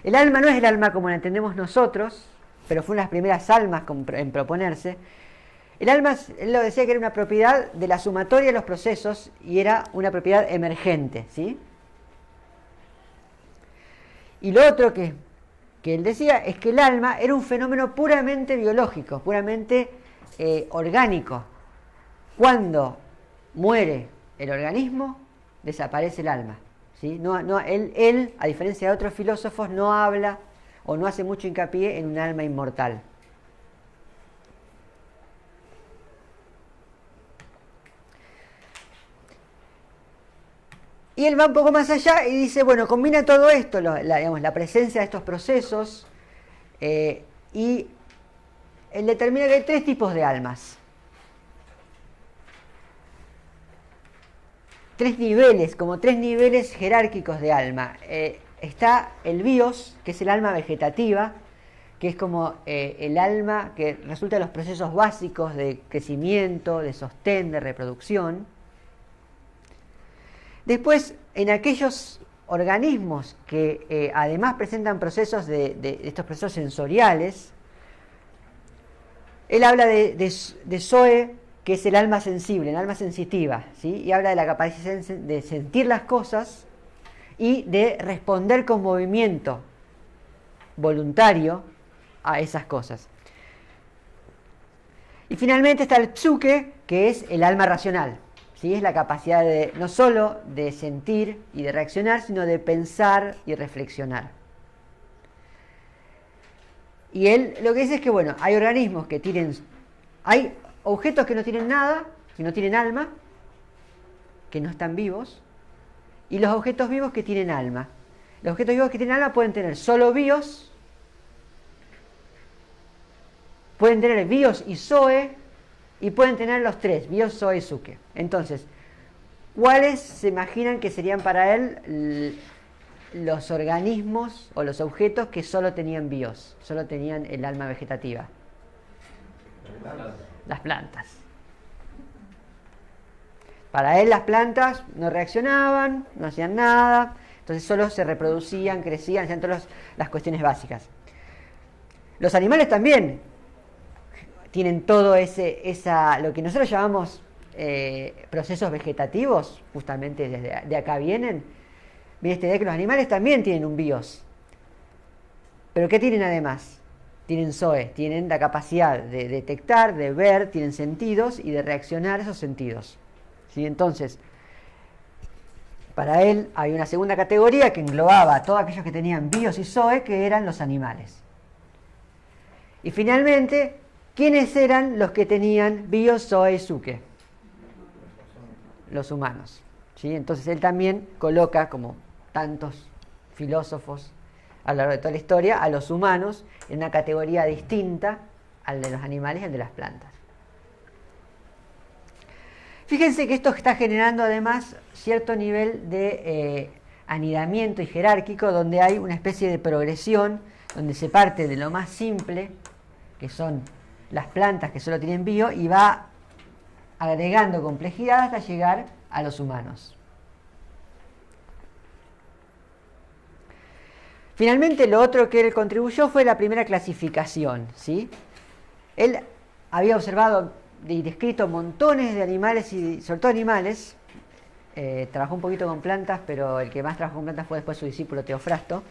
El alma no es el alma como la entendemos nosotros, pero fue una de las primeras almas en proponerse. El alma, él lo decía que era una propiedad de la sumatoria de los procesos y era una propiedad emergente, ¿sí? Y lo otro que él decía es que el alma era un fenómeno puramente biológico, puramente orgánico. Cuando muere el organismo, desaparece el alma, ¿sí? Él, a diferencia de otros filósofos, no habla o no hace mucho hincapié en un alma inmortal. Y él va un poco más allá y dice, bueno, combina todo esto, la presencia de estos procesos, y él determina que hay 3 tipos de almas. 3 niveles, como 3 niveles jerárquicos de alma. Está el bios, que es el alma vegetativa, que es como el alma que resulta de los procesos básicos de crecimiento, de sostén, de reproducción. Después, en aquellos organismos que además presentan procesos de estos procesos sensoriales, él habla de Zoe, que es el alma sensible, el alma sensitiva, ¿sí? Y habla de la capacidad de sentir las cosas y de responder con movimiento voluntario a esas cosas. Y finalmente está el psuque, que es el alma racional, ¿sí? Es la capacidad no solo de sentir y de reaccionar, sino de pensar y reflexionar. Y él lo que dice es que, bueno, hay organismos que hay objetos que no tienen nada, que no tienen alma, que no están vivos, y los objetos vivos que tienen alma. Los objetos vivos que tienen alma pueden tener solo bios, pueden tener bios y zoe, y pueden tener los 3, bios, zoe y psuque. Entonces, ¿cuáles se imaginan que serían para él los organismos o los objetos que solo tenían bios, solo tenían el alma vegetativa? Las plantas. Para él las plantas no reaccionaban, no hacían nada, Entonces solo se reproducían, crecían, hacían todas las cuestiones básicas. Los animales también tienen todo lo que nosotros llamamos procesos vegetativos, justamente de acá viene esta idea de que los animales también tienen un bios. ¿Pero qué tienen además? Tienen zoe, tienen la capacidad de detectar, de ver, tienen sentidos y de reaccionar a esos sentidos. ¿Sí? Entonces, para él hay una segunda categoría que englobaba a todos aquellos que tenían bios y zoe, que eran los animales. Y finalmente, ¿quiénes eran los que tenían bios, zoe y suke? Los humanos. ¿Sí? Entonces él también coloca, como tantos filósofos a lo largo de toda la historia, a los humanos en una categoría distinta al de los animales y al de las plantas. Fíjense que esto está generando además cierto nivel de anidamiento y jerárquico, donde hay una especie de progresión, donde se parte de lo más simple, que son las plantas que solo tienen bio, y va agregando complejidad hasta llegar a los humanos. Finalmente, lo otro que él contribuyó fue la primera clasificación, ¿sí? Él había observado y descrito montones de animales, y sobre todo animales. Trabajó un poquito con plantas, pero el que más trabajó con plantas fue después su discípulo Teofrasto.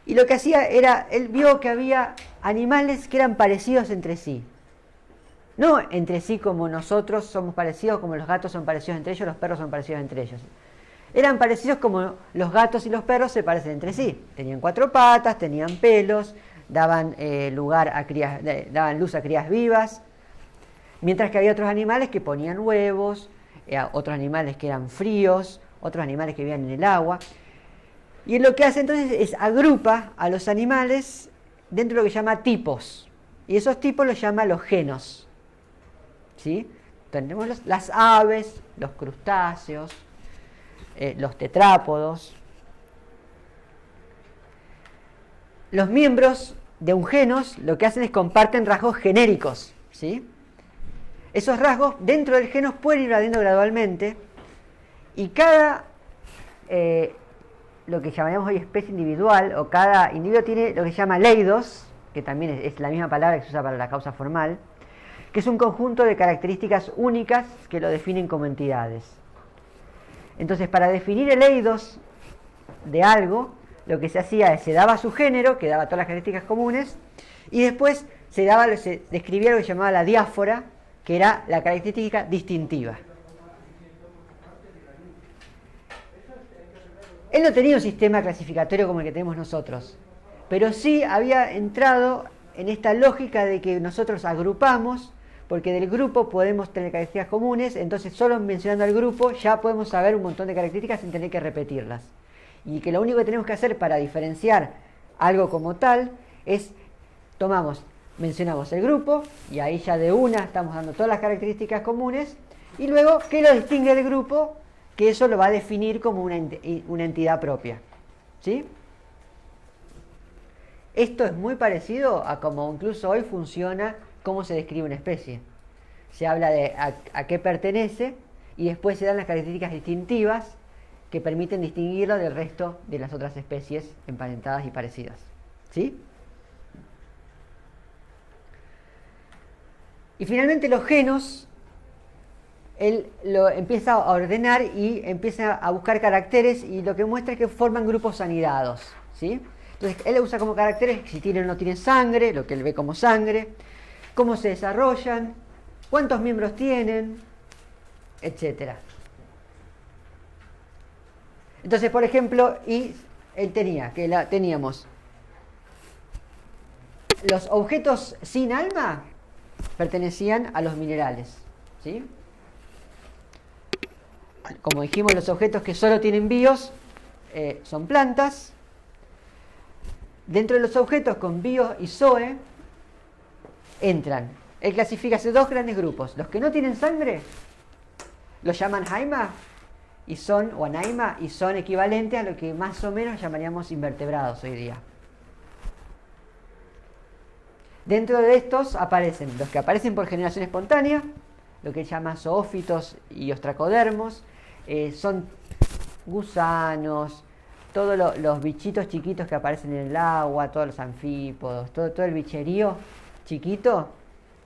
Y lo que hacía era, él vio que había animales que eran parecidos entre sí. No entre sí como nosotros somos parecidos, como los gatos son parecidos entre ellos, los perros son parecidos entre ellos. Eran parecidos como los gatos y los perros se parecen entre sí. Tenían 4 patas, tenían pelos, daban daban luz a crías vivas. Mientras que había otros animales que ponían huevos, otros animales que eran fríos, otros animales que vivían en el agua. Y lo que hace entonces es agrupa a los animales dentro de lo que llama tipos. Y esos tipos los llama los genos. ¿Sí? Tenemos las aves, los crustáceos, los tetrápodos. Los miembros de un genos lo que hacen es comparten rasgos genéricos, ¿sí? Esos rasgos dentro del genos pueden ir invadiendo gradualmente, y cada lo que llamaríamos hoy especie individual, o cada individuo tiene lo que se llama leidos, que también es la misma palabra que se usa para la causa formal, que es un conjunto de características únicas que lo definen como entidades. Entonces, para definir el eidos de algo, lo que se hacía es, se daba su género, que daba todas las características comunes, y después se describía lo que se llamaba la diáfora, que era la característica distintiva. Él no tenía un sistema clasificatorio como el que tenemos nosotros, pero sí había entrado en esta lógica de que nosotros agrupamos, porque del grupo podemos tener características comunes, entonces solo mencionando al grupo ya podemos saber un montón de características sin tener que repetirlas. Y que lo único que tenemos que hacer para diferenciar algo como tal es, mencionamos el grupo, y ahí ya de una estamos dando todas las características comunes, y luego, ¿qué lo distingue del grupo? Que eso lo va a definir como una entidad propia. ¿Sí? Esto es muy parecido a cómo incluso hoy funciona cómo se describe una especie. Se habla de a qué pertenece, y después se dan las características distintivas que permiten distinguirlo del resto de las otras especies emparentadas y parecidas. ¿Sí? Y finalmente los genos, él lo empieza a ordenar y empieza a buscar caracteres, y lo que muestra es que forman grupos anidados. ¿Sí? Entonces él usa como caracteres si tienen o no tienen sangre, lo que él ve como sangre, cómo se desarrollan, cuántos miembros tienen, etcétera. Entonces, por ejemplo, él teníamos los objetos sin alma pertenecían a los minerales, ¿sí? Como dijimos, los objetos que solo tienen bios son plantas. Dentro de los objetos con bios y zoe entran, él clasifica hace 2 grandes grupos. Los que no tienen sangre los llaman haima o anaima, y son equivalentes a lo que más o menos llamaríamos invertebrados hoy día. Dentro de estos aparecen los que aparecen por generación espontánea, lo que él llama zoófitos y ostracodermos, son gusanos, todos los bichitos chiquitos que aparecen en el agua, todos los anfípodos, todo el bicherío chiquito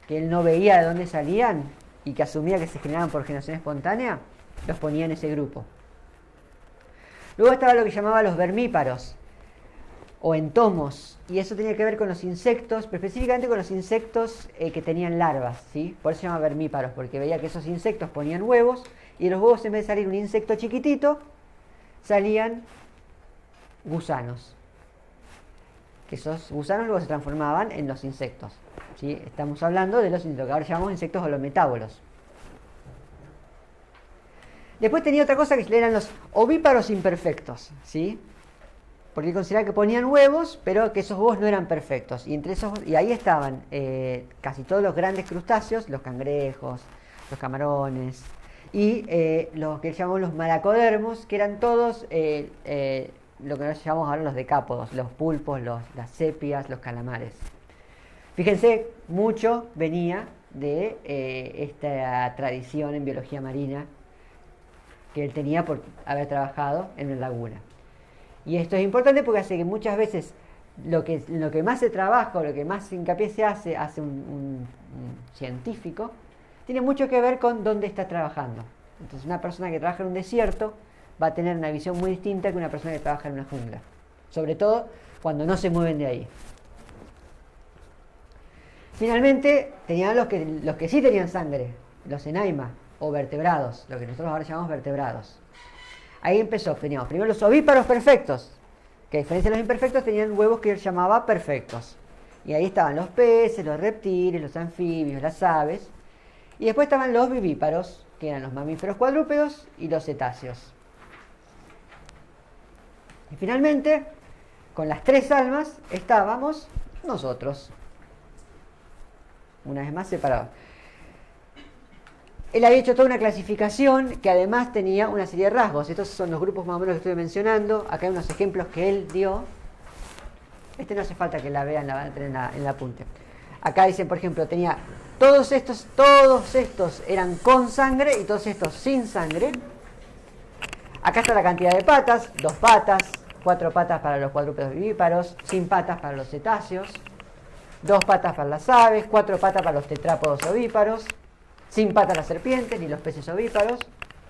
que él no veía de dónde salían y que asumía que se generaban por generación espontánea, los ponía en ese grupo. Luego estaba lo que llamaba los vermíparos o entomos, y eso tenía que ver con los insectos, pero específicamente con los insectos que tenían larvas, ¿sí? Por eso se llama vermíparos, porque veía que esos insectos ponían huevos y de los huevos, en vez de salir un insecto chiquitito, salían gusanos, que esos gusanos luego se transformaban en los insectos, ¿sí? Estamos hablando de lo que ahora llamamos insectos holometábolos. Después tenía otra cosa que eran los ovíparos imperfectos, ¿sí? Porque consideraba que ponían huevos, pero que esos huevos no eran perfectos. Y ahí estaban casi todos los grandes crustáceos, los cangrejos, los camarones, y los que llamamos los malacodermos, que eran todos lo que nos llamamos ahora los decápodos, los pulpos, las sepias, los calamares. Fíjense, mucho venía de esta tradición en biología marina que él tenía por haber trabajado en la laguna. Y esto es importante porque hace que muchas veces lo que más se trabaja o lo que más hincapié se hace un científico, tiene mucho que ver con dónde está trabajando. Entonces una persona que trabaja en un desierto va a tener una visión muy distinta que una persona que trabaja en una jungla. Sobre todo cuando no se mueven de ahí. Finalmente, tenían los que sí tenían sangre, los enaima o vertebrados, lo que nosotros ahora llamamos vertebrados. Ahí empezó, teníamos primero los ovíparos perfectos, que a diferencia de los imperfectos tenían huevos que él llamaba perfectos. Y ahí estaban los peces, los reptiles, los anfibios, las aves. Y después estaban los vivíparos, que eran los mamíferos cuadrúpedos y los cetáceos. Y finalmente, con las tres almas estábamos nosotros. Una vez más separados. Él había hecho toda una clasificación que además tenía una serie de rasgos. Estos son los grupos más o menos que estoy mencionando. Acá hay unos ejemplos que él dio. Este no hace falta que la vean, la van a tener en la apunte. Acá dicen, por ejemplo, tenía todos estos eran con sangre y todos estos sin sangre. Acá está la cantidad de patas, 2 patas, 4 patas para los cuadrúpedos vivíparos, sin patas para los cetáceos, 2 patas para las aves, 4 patas para los tetrápodos ovíparos, sin patas las serpientes ni los peces ovíparos,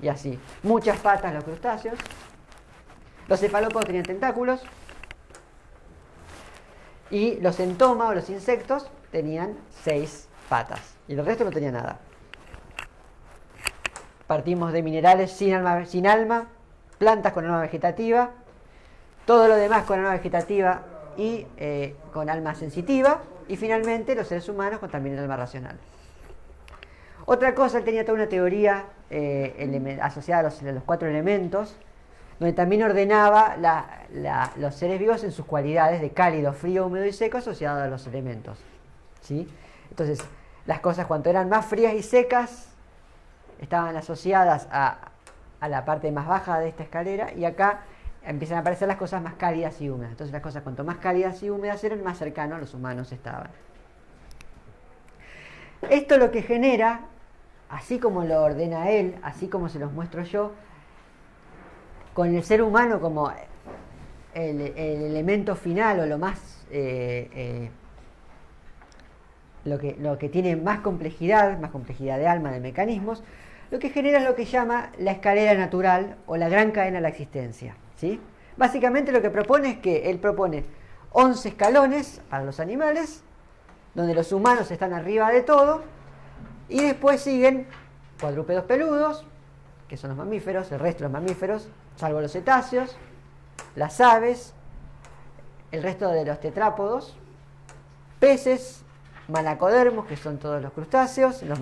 y así. Muchas patas los crustáceos. Los cefalópodos tenían tentáculos. Y los entoma o los insectos tenían 6 patas. Y el resto no tenía nada. Partimos de minerales sin alma, plantas con alma vegetativa, todo lo demás con alma vegetativa y con alma sensitiva, y finalmente los seres humanos con también alma racional. Otra cosa, él tenía toda una teoría asociada a los 4 elementos, donde también ordenaba los seres vivos en sus cualidades de cálido, frío, húmedo y seco asociados a los elementos, ¿sí? Entonces, las cosas cuanto eran más frías y secas estaban asociadas a la parte más baja de esta escalera, y acá empiezan a aparecer las cosas más cálidas y húmedas. Entonces las cosas cuanto más cálidas y húmedas eran, más cercanos a los humanos estaban. Esto lo que genera, así como lo ordena él, así como se los muestro yo, con el ser humano como el elemento final o lo más lo que tiene más complejidad de alma, de mecanismos, lo que genera es lo que llama la escalera natural o la gran cadena de la existencia, ¿sí? Básicamente lo que propone es que él propone 11 escalones para los animales, donde los humanos están arriba de todo, y después siguen cuadrúpedos peludos, que son los mamíferos, el resto de los mamíferos, salvo los cetáceos, las aves, el resto de los tetrápodos, peces, malacodermos, que son todos los crustáceos, no los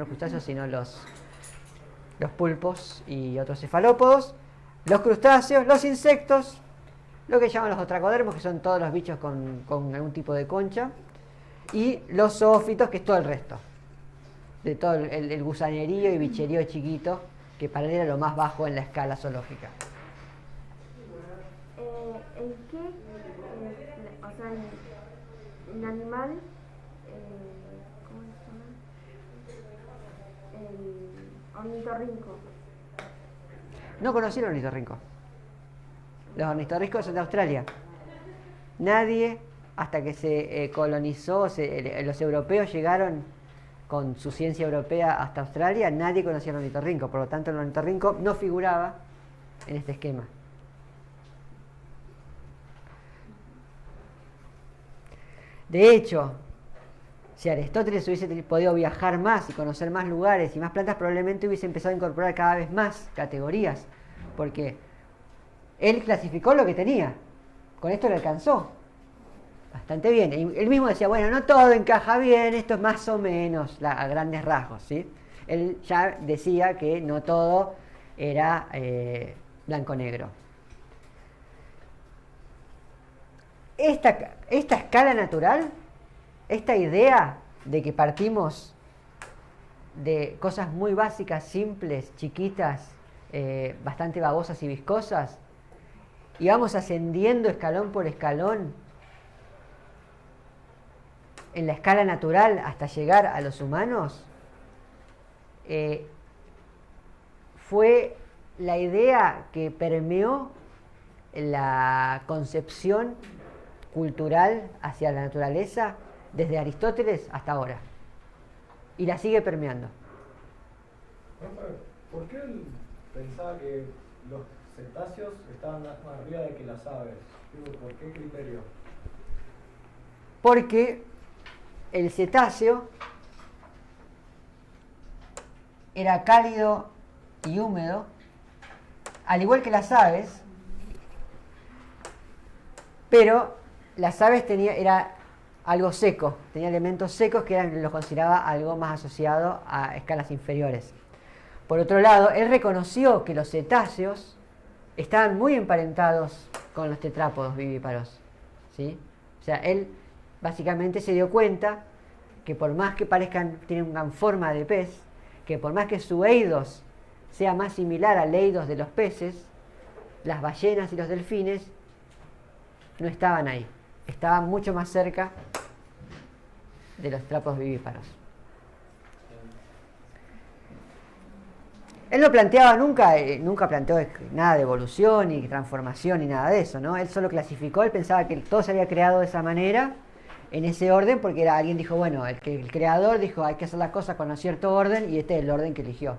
crustáceos, sino los pulpos y otros cefalópodos, los crustáceos, los insectos, lo que llaman los otracodermos, que son todos los bichos con algún tipo de concha, y los zoófitos, que es todo el resto, de todo el gusanerío y bicherío chiquito, que para él era lo más bajo en la escala zoológica. ¿En qué, o sea, el animal, ¿cómo se llama? El ornitorrinco? No conocí el ornitorrinco. Los ornitorrincos son de Australia. Nadie, hasta que se colonizó, los europeos llegaron con su ciencia europea hasta Australia, nadie conocía el ornitorrinco. Por lo tanto, el ornitorrinco no figuraba en este esquema. De hecho, si Aristóteles hubiese podido viajar más y conocer más lugares y más plantas, probablemente hubiese empezado a incorporar cada vez más categorías, porque él clasificó lo que tenía. Con esto le alcanzó bastante bien. Él mismo decía, bueno, no todo encaja bien, esto es más o menos a grandes rasgos, ¿sí? Él ya decía que no todo era blanco-negro. Esta escala natural, esta idea de que partimos de cosas muy básicas, simples, chiquitas, bastante babosas y viscosas, y vamos ascendiendo escalón por escalón en la escala natural hasta llegar a los humanos, fue la idea que permeó la concepción cultural hacia la naturaleza desde Aristóteles hasta ahora, y la sigue permeando. ¿Por qué él pensaba que los cetáceos estaban más arriba de que las aves? ¿Por qué criterio? Porque el cetáceo era cálido y húmedo, al igual que las aves, pero las aves era algo seco, tenía elementos secos que los consideraba algo más asociado a escalas inferiores. Por otro lado, él reconoció que los cetáceos estaban muy emparentados con los tetrápodos vivíparos, ¿sí? O sea, él básicamente se dio cuenta que por más que tengan forma de pez, que por más que su eidos sea más similar al eidos de los peces, las ballenas y los delfines no estaban ahí, estaban mucho más cerca de los tetrápodos vivíparos. Él no planteaba nunca planteó nada de evolución, ni transformación, ni nada de eso, ¿no? Él solo clasificó, él pensaba que todo se había creado de esa manera, en ese orden, porque alguien dijo, bueno, el creador dijo, hay que hacer las cosas con un cierto orden, y este es el orden que eligió.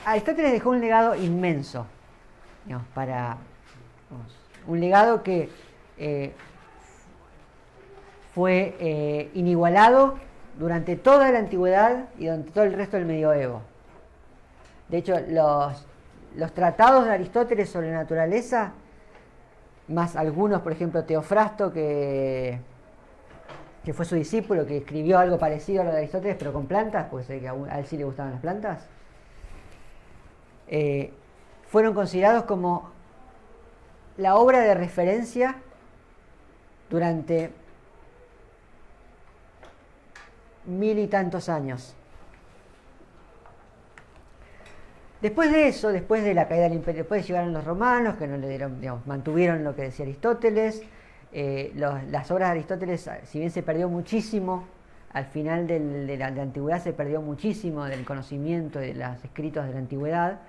Aristóteles dejó un legado inmenso, digamos, un legado que fue inigualado durante toda la antigüedad y durante todo el resto del medioevo. De hecho, los tratados de Aristóteles sobre naturaleza, más algunos, por ejemplo, Teofrasto, que fue su discípulo, que escribió algo parecido a lo de Aristóteles, pero con plantas, pues que a él sí le gustaban las plantas, fueron considerados como la obra de referencia durante 1000 y tantos años. Después de eso, después de la caída del imperio, después llegaron los romanos, que no le dieron, digamos, mantuvieron lo que decía Aristóteles. Las obras de Aristóteles, si bien se perdió muchísimo, al final de la antigüedad se perdió muchísimo del conocimiento de los escritos de la antigüedad.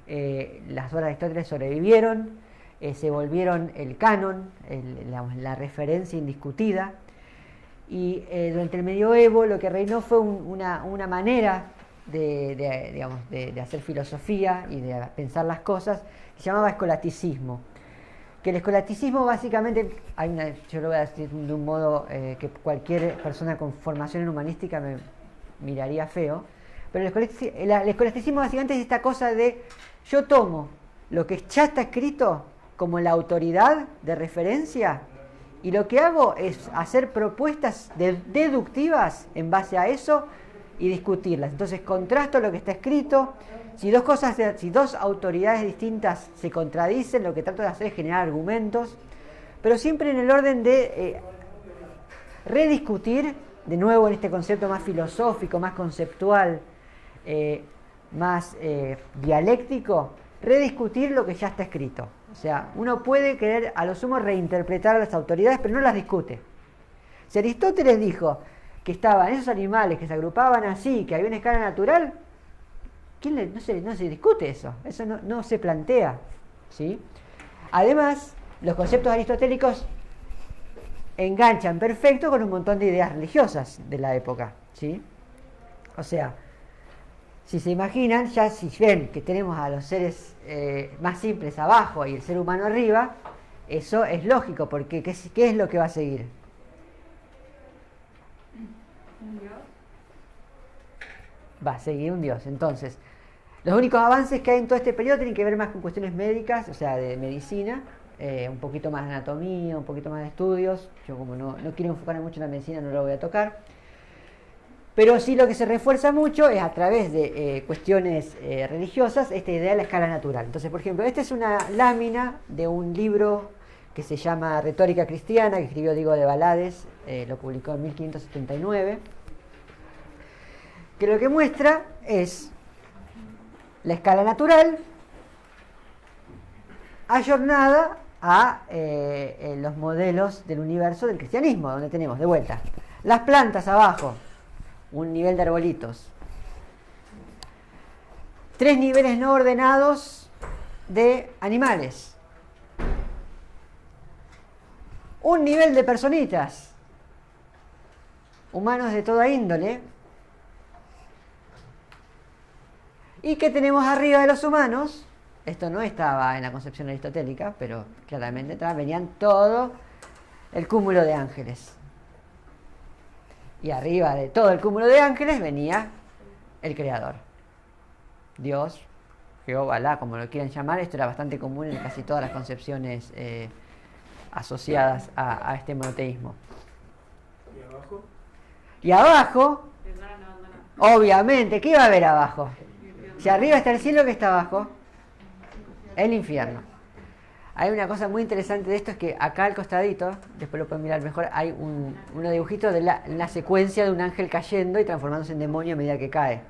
Las obras de Aristóteles sobrevivieron, se volvieron el canon, la referencia indiscutida, y durante el medioevo lo que reinó fue una manera de hacer filosofía y de pensar las cosas, que se llamaba escolasticismo. Que el escolasticismo básicamente, yo lo voy a decir de un modo que cualquier persona con formación en humanística me miraría feo, pero el escolasticismo básicamente es esta cosa de yo tomo lo que ya está escrito como la autoridad de referencia y lo que hago es hacer propuestas deductivas en base a eso y discutirlas. Entonces contrasto lo que está escrito. Si dos autoridades distintas se contradicen, lo que trato de hacer es generar argumentos, pero siempre en el orden de rediscutir, de nuevo en este concepto más filosófico, más conceptual, más dialéctico, rediscutir lo que ya está escrito. O sea, uno puede querer a lo sumo reinterpretar a las autoridades, pero no las discute. Si Aristóteles dijo que estaban esos animales que se agrupaban así, que había una escala natural, No se discute eso no se plantea, ¿sí? Además, los conceptos aristotélicos enganchan perfecto con un montón de ideas religiosas de la época, ¿sí? O sea, si se imaginan, ya si ven que tenemos a los seres más simples abajo y el ser humano arriba, eso es lógico, porque ¿qué es lo que va a seguir? ¿Un dios? Va a seguir un dios. Entonces, los únicos avances que hay en todo este periodo tienen que ver más con cuestiones médicas, o sea, de medicina, un poquito más de anatomía, un poquito más de estudios. Yo como no quiero enfocarme mucho en la medicina, no lo voy a tocar. Pero sí lo que se refuerza mucho es a través de cuestiones religiosas esta idea de la escala natural. Entonces, por ejemplo, esta es una lámina de un libro que se llama Retórica Cristiana, que escribió Diego de Balades, lo publicó en 1579, que lo que muestra es la escala natural ayornada a los modelos del universo del cristianismo, donde tenemos de vuelta las plantas abajo, un nivel de arbolitos, 3 niveles no ordenados de animales, un nivel de personitas, humanos de toda índole. ¿Y qué tenemos arriba de los humanos? Esto no estaba en la concepción aristotélica, pero claramente venían todo el cúmulo de ángeles. Y arriba de todo el cúmulo de ángeles venía el Creador. Dios, Jehová, Alá, como lo quieran llamar. Esto era bastante común en casi todas las concepciones asociadas a este monoteísmo. ¿Y abajo? Y abajo, obviamente, ¿qué iba a haber abajo? Si arriba está el cielo, ¿qué está abajo? El infierno. Hay una cosa muy interesante de esto, es que acá al costadito, después lo pueden mirar mejor, hay unos dibujitos de la secuencia de un ángel cayendo y transformándose en demonio a medida que cae.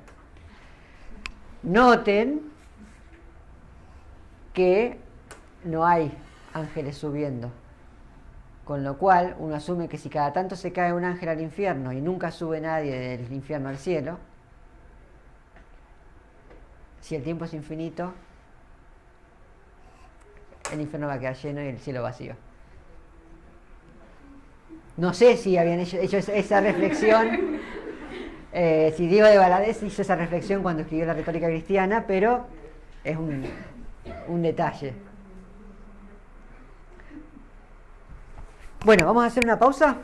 Noten que no hay ángeles subiendo, con lo cual uno asume que si cada tanto se cae un ángel al infierno y nunca sube nadie del infierno al cielo, si el tiempo es infinito, el infierno va a quedar lleno y el cielo vacío. No sé si habían hecho esa reflexión, si Diego de Balades hizo esa reflexión cuando escribió la Retórica Cristiana, pero es un detalle. Bueno, vamos a hacer una pausa.